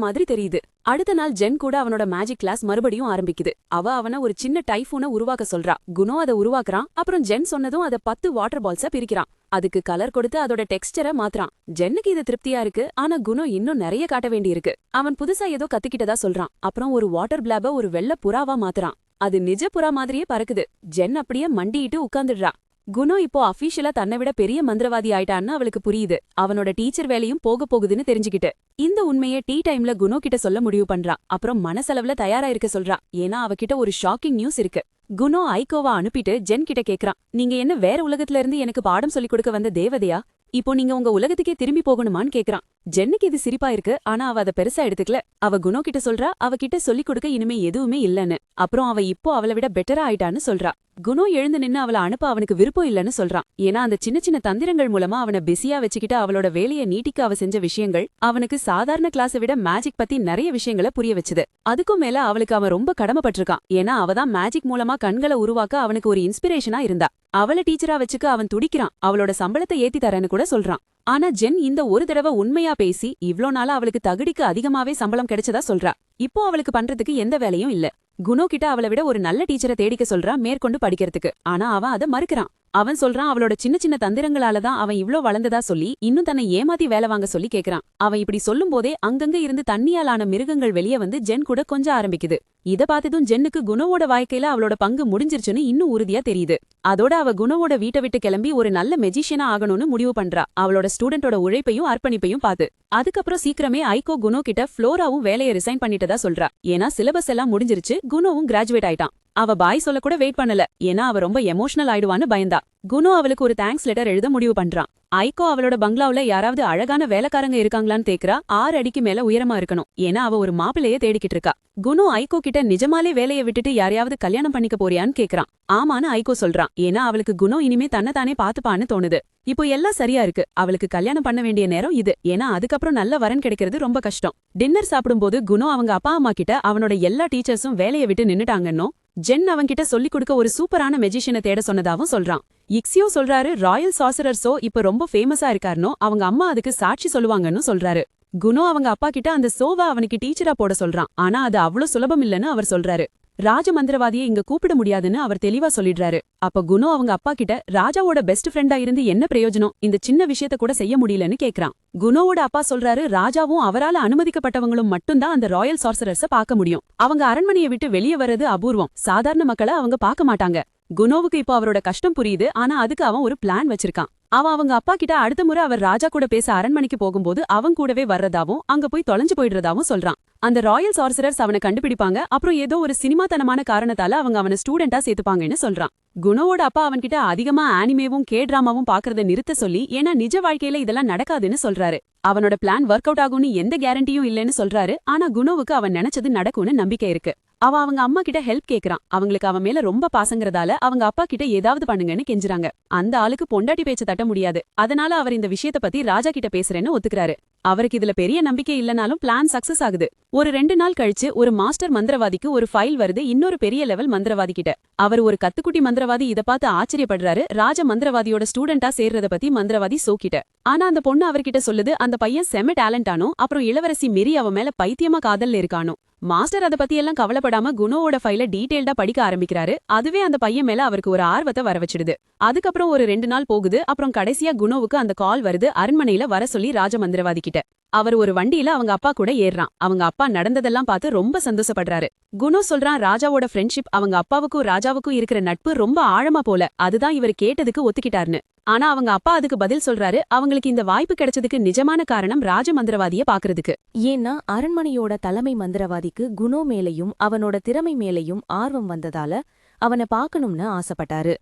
மாதிரி தெரியுது. அடுத்த நாள் ஜென் கூட அவனோட மேஜிக் கிளாஸ் மறுபடியும் ஆரம்பிக்குது. அவ அவனை ஒரு சின்ன டைஃபூனை உருவாக்க சொல்றா. குணோ அதை உருவாக்குறான். அப்புறம் ஜென் சொன்னதும் அதை 10 வாட்டர் பால்ஸா பிரிக்கிறான். அதுக்கு கலர் கொடுத்து அதோட டெக்ஸ்டரை மாத்துறான். ஜென்னுக்கு இது திருப்தியா இருக்கு. ஆனா குணோ இன்னும் நிறைய காட்ட வேண்டியிருக்கு. அவன் புதுசா ஏதோ கத்துக்கிட்டதா சொல்றான். அப்புறம் ஒரு வாட்டர் பிளாப ஒரு வெள்ள புறாவா மாத்துறான். அது நிஜ புறா மாதிரியே பறக்குது. ஜென் அப்படியே மண்டிட்டு உட்கார்ந்துடுறா. குணோ இப்போ அஃபீஷியலா தன்னை விட பெரிய மந்திரவாதி ஆயிட்டான்னு அவளுக்கு புரியுது. அவனோட டீச்சர் வேலையும் போக போகுதுன்னு தெரிஞ்சுக்கிட்டு இந்த உண்மையை டீ டைம்ல குணோ கிட்ட சொல்ல முடிவு பண்றா. அப்புறம் மனசளவுல தயாரா இருக்க சொல்றா. ஏன்னா அவகிட்ட ஒரு ஷாக்கிங் நியூஸ் இருக்கு. குணோ ஐகோவா அனுப்பிட்டு ஜென் கிட்ட கேக்குறான், நீங்க என்ன வேற உலகத்துல இருந்து எனக்கு பாடம் சொல்லிக் கொடுக்க வந்த தேவதையா? இப்போ நீங்க உங்க உலகத்துக்கே திரும்பி போகணுமான்னு கேக்குறான். ஜென்னுக்கு இது சிரிப்பா இருக்கு. ஆனா அவ அதை பெருசா எடுத்துக்கல. அவ குணோ கிட்ட சொல்றா அவகிட்ட சொல்லிக் கொடுக்க இனிமே எதுவுமே இல்லன்னு. அப்புறம் அவ இப்போ அவளை விட பெட்டரா ஆயிட்டான்னு சொல்றா. குணோ எழுந்து நின்னு அவளை அனுப்ப அவனுக்கு விருப்பம் இல்லன்னு சொல்றான். ஏன்னா அந்த சின்ன சின்ன தந்திரங்கள் மூலமா அவனை பிஸியா வச்சுக்கிட்டு அவளோட வேலையை நீட்டிக்க அவ செஞ்ச விஷயங்கள் அவனுக்கு சாதாரண கிளாஸை விட மேஜிக் பத்தி நிறைய விஷயங்களை புரிய வச்சுது. அதுக்கும் மேல அவளுக்கு அவன் ரொம்ப கடமைப்பட்டிருக்கான். ஏன்னா அவதான் மேஜிக் மூலமா கண்களை உருவாக்க அவனுக்கு ஒரு இன்ஸ்பிரேஷனா இருந்தா. அவளை டீச்சரா வச்சுக்க அவன் துடிக்கிறான். அவளோட சம்பளத்தை ஏத்தி தரேன்னு கூட சொல்றான். ஆனா ஜென் இந்த ஒரு தடவை உண்மையா பேசி இவ்ளோ நாளா அவளுக்கு தகுதிக்கு அதிகமாவே சம்பளம் கிடைச்சதா சொல்றா. இப்போ அவளுக்கு பண்றதுக்கு எந்த வேலையும் இல்ல. குணோ கிட்ட அவளை விட ஒரு நல்ல டீச்சரை தேடிக்க சொல்றா மேற்கொண்டு படிக்கிறதுக்கு. ஆனா அவன் அதை மறுக்கிறான். அவன் சொல்றான் அவளோட சின்ன சின்ன தந்திரங்களாலதான் அவன் இவ்ளோ வளர்ந்ததா சொல்லி இன்னும் தன்னை ஏமாத்தி வேலை வாங்க சொல்லி கேக்குறான். அவன் இப்படி சொல்லும் போதே அங்கங்க இருந்து தண்ணியாலான மிருகங்கள் வெளியே வந்து ஜென் கூட கொஞ்சம் ஆரம்பிக்குது. இத பார்த்ததும் ஜென்னுக்கு குணோவோட வாழ்க்கையில அவளோட பங்கு முடிஞ்சிருச்சுன்னு இன்னும் உறுதியா தெரியுது. அதோட அவ குணோவோட வீட்டை விட்டு கிளம்பி ஒரு நல்ல மெஜிஷியனா ஆகணும்னு முடிவு பண்றா. அவளோட ஸ்டூடெண்டோட உழைப்பையும் அர்ப்பணிப்பையும் பார்த்து. அதுக்கப்புறம் சீக்கிரமே ஐகோ குணோ கிட்ட ஃப்ளோராவும் வேலையை ரிசைன் பண்ணிட்டதா சொல்றா. ஏன்னா சிலபஸ் எல்லாம் முடிஞ்சிருச்சு. குணோவும் கிராஜுவேட் ஆயிட்டான். அவ பாய் சொல்ல கூட வெயிட் பண்ணல. ஏன்னா அவ ரொம்ப எமோஷனல் ஆயிடுவான்னு பயந்தா. குணோ அவளுக்கு ஒரு தேங்க்ஸ் லெட்டர் எழுத முடிவு பண்றான். ஐகோ அவளோட பங்களாவுல யாராவது அழகான வேலைக்காரங்க இருக்காங்களான்னு தேக்குறா. 6 அடிக்கு மேல உயரமா இருக்கணும். ஏன்னா அவ ஒரு மாப்பிள்ளையே தேடிக்கிட்டு இருக்கா. குணோ ஐகோ கிட்ட நிஜமாலே வேலையை விட்டுட்டு யாரையாவது கல்யாணம் பண்ணிக்க போறியான்னு கேக்குறான். ஆமான்னு ஐகோ சொல்றான். ஏன்னா அவளுக்கு குணோ இனிமே தன்னைத்தானே பாத்துப்பான்னு தோணுது. இப்போ எல்லாம் சரியா இருக்கு. அவளுக்கு கல்யாணம் பண்ண வேண்டிய நேரம் இது. ஏன்னா அதுக்கப்புறம் நல்ல வரன் கிடைக்கிறது ரொம்ப கஷ்டம். டின்னர் சாப்பிடும்போது குணோ அவங்க அப்பா அம்மா கிட்ட அவனோட எல்லா டீச்சர்ஸும் வேலையை விட்டு நின்னுட்டாங்கன்னோ ஜென் அவன்கிட்ட சொல்லிக் கொடுக்க ஒரு சூப்பரான மெஜிஷியனை தேட சொன்னதாவும் சொல்றான். இக்ஸியோ சொல்றாரு ராயல் சாசரர்ஸோ இப்ப ரொம்ப ஃபேமஸா இருக்காருனோ அவங்க அம்மா அதுக்கு சாட்சி சொல்லுவாங்கன்னு சொல்றாரு. குணோ அவங்க அப்பா கிட்ட அந்த சோவா அவனுக்கு டீச்சரா போட சொல்றான். ஆனா அது அவ்வளவு சுலபம் இல்லன்னு அவர் சொல்றாரு. ராஜ மந்திரவாதியை இங்க கூப்பிட முடியாதுன்னு அவர் தெளிவா சொல்லிடுறாரு. அப்ப குணோ அவங்க அப்பா கிட்ட ராஜாவோட பெஸ்ட் ஃப்ரெண்டா இருந்து என்ன பிரயோஜனம், இந்த சின்ன விஷயத்த கூட செய்ய முடியலன்னு கேக்குறான். குணோவோட அப்பா சொல்றாரு ராஜாவும் அவரால அனுமதிக்கப்பட்டவங்களும் மட்டும்தான் அந்த ராயல் சார்சரர்ஸ பார்க்க முடியும். அவங்க அரண்மனையை விட்டு வெளியே வர்றது அபூர்வம். சாதாரண மக்களை அவங்க பார்க்க மாட்டாங்க. குணோவுக்கு இப்போ அவரோட கஷ்டம் புரியுது. ஆனா அதுக்கு அவன் ஒரு பிளான் வச்சிருக்கான். அவன் அவங்க அப்பா கிட்ட அடுத்த முறை அவர் ராஜா கூட பேச அரண்மனைக்கு போகும்போது அவன் கூடவே வர்றதாவும் அங்க போய் தொலைஞ்சு போயிடுறதாவும் சொல்றான். அந்த ராயல் சார்சரர்ஸ் அவனை கண்டுபிடிப்பாங்க. அப்புறம் ஏதோ ஒரு சினிமாத்தனமான காரணத்தால அவங்க அவனை ஸ்டூடெண்டா சேர்த்துப்பாங்கன்னு சொல்றான். குணோவோட அப்பா அவன்கிட்ட அதிகமா ஆனிமேவும் கேட்ராமாவும் பாக்குறத நிறுத்த சொல்லி ஏன்னா நிஜ வாழ்க்கையில இதெல்லாம் நடக்காதுன்னு சொல்றாரு. அவனோட பிளான் ஒர்க் அவுட் ஆகும்னு எந்த கேரண்டியும் இல்லைன்னு சொல்றாரு. ஆனா குணோவுக்கு அவன் நினைச்சது நடக்கும்னு நம்பிக்கை இருக்கு. அவன் அவங்க அம்மா கிட்ட ஹெல்ப் கேக்குறான். அவங்களுக்கு அவன் மேல ரொம்ப பாசங்கறதால அவங்க அப்பா கிட்ட ஏதாவது பண்ணுங்கன்னு கெஞ்சுறாங்க. அந்த ஆளுக்கு பொண்டாட்டி பேச்ச தட்ட முடியாது. அதனால அவர் இந்த விஷயத்த பத்தி ராஜா கிட்ட பேசுறேன்னு ஒத்துக்கிறாரு. அவருக்கு இதுல பெரிய நம்பிக்கை இல்லனாலும் பிளான் சக்சஸ் ஆகுது. ஒரு 2 நாள் கழிச்சு ஒரு மாஸ்டர் மந்திரவாதிக்கு ஒரு ஃபைல் வருது இன்னொரு பெரிய லெவல் மந்திரவாதி கிட்ட. அவர் ஒரு கத்துக்குட்டி மந்திரவாதி இத பார்த்து ஆச்சரியப்படுறாரு. ராஜ மந்திரவாதியோட ஸ்டூடெண்டா சேர்றத பத்தி மந்திரவாதி சோக்கிட்ட. ஆனா அந்த பொண்ணு அவர்கிட்ட சொல்லுது அந்த பையன் செம டேலண்டானோ அப்புறம் இளவரசி மிரி அவ மேல பைத்தியமா காதல்ல இருக்கானோ. மாஸ்டர் அத பத்தி எல்லாம் கவலைப்படாம குணோவோட ஃபைல டீடைல்டா படிக்க ஆரம்பிக்கிறாரு. அதுவே அந்த பையன் மேல அவருக்கு ஒரு ஆர்வத்தை வர வச்சிடுது. அதுக்கப்புறம் ஒரு 2 நாள் போகுது. அப்புறம் கடைசியா குணோவுக்கு அந்த கால் வருது அரண்மனையில வர சொல்லி ராஜமந்திரவாதி கிட்ட. அவர் ஒரு வண்டியில அவங்க அப்பா கூட ஏறுறான். அவங்க அப்பா நடந்ததெல்லாம் பார்த்து ரொம்ப சந்தோஷப்படுறாரு. குணோ சொல்றான் ராஜாவோட ஃப்ரெண்ட்ஷிப் அவங்க அப்பாவுக்கும் ராஜாவுக்கும் இருக்கிற நட்பு ரொம்ப ஆழமா போல, அதுதான் இவர் கேட்டதுக்கு ஒத்துக்கிட்டாருன்னு. ஆனா அவங்க அப்பா அதுக்கு பதில் சொல்றாரு அவங்களுக்கு இந்த வாய்ப்பு கிடைச்சதுக்கு நிஜமான காரணம் ராஜமந்திரவாதிய பாக்குறதுக்கு. ஏன்னா அரண்மனையோட தலைமை மந்திரவாதிக்கு குணோ மேலையும் அவனோட திறமை மேலையும் ஆர்வம் வந்ததால அவனை பார்க்கணும்னு ஆசைப்பட்டாரு.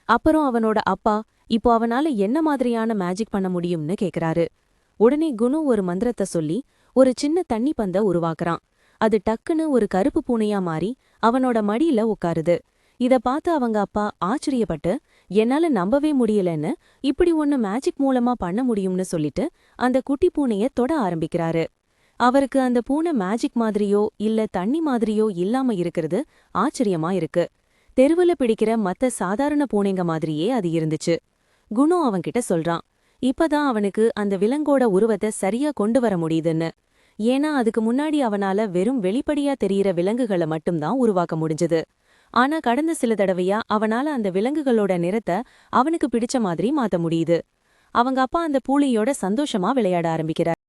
அப்புறம் அவனோட அப்பா இப்போ அவனால என்ன மாதிரியான மேஜிக் பண்ண முடியும்னு கேக்குறாரு. உடனே குணோ ஒரு மந்திரத்தை சொல்லி ஒரு சின்ன தண்ணி பந்த உருவாக்குறான். அது டக்குன்னு ஒரு கருப்பு பூனையா மாறி அவனோட மடியில உட்காருது. இத பார்த்து அவங்க அப்பா ஆச்சரியப்பட்டு என்னால நம்பவே முடியலன்னு, இப்படி ஒன்னு மேஜிக் மூலமா பண்ண முடியும்னு சொல்லிட்டு அந்த குட்டி பூனைய தொட ஆரம்பிக்கிறாரு. அவருக்கு அந்த பூனை மேஜிக் மாதிரியோ இல்ல தண்ணி மாதிரியோ இல்லாம இருக்கிறது ஆச்சரியமா இருக்கு. தெருவுல பிடிக்கிற மத்த சாதாரண பூனைங்க மாதிரியே அது இருந்துச்சு. குணோ அவன்கிட்ட சொல்றான் இப்பதான் அவனுக்கு அந்த விலங்கோட உருவத்தை சரியா கொண்டு வர முடியுதுன்னு. ஏன்னா அதுக்கு முன்னாடி அவனால வெறும் வெளிப்படையா தெரியிற விலங்குகளை மட்டும்தான் உருவாக்க முடிஞ்சது. ஆனா கடந்த சில தடவையா அவனால அந்த விலங்குகளோட நிறத்தை அவனுக்கு பிடிச்ச மாதிரி மாத்த முடியுது. அவங்க அப்பா அந்த பூனையோட சந்தோஷமா விளையாட ஆரம்பிக்கிறார்.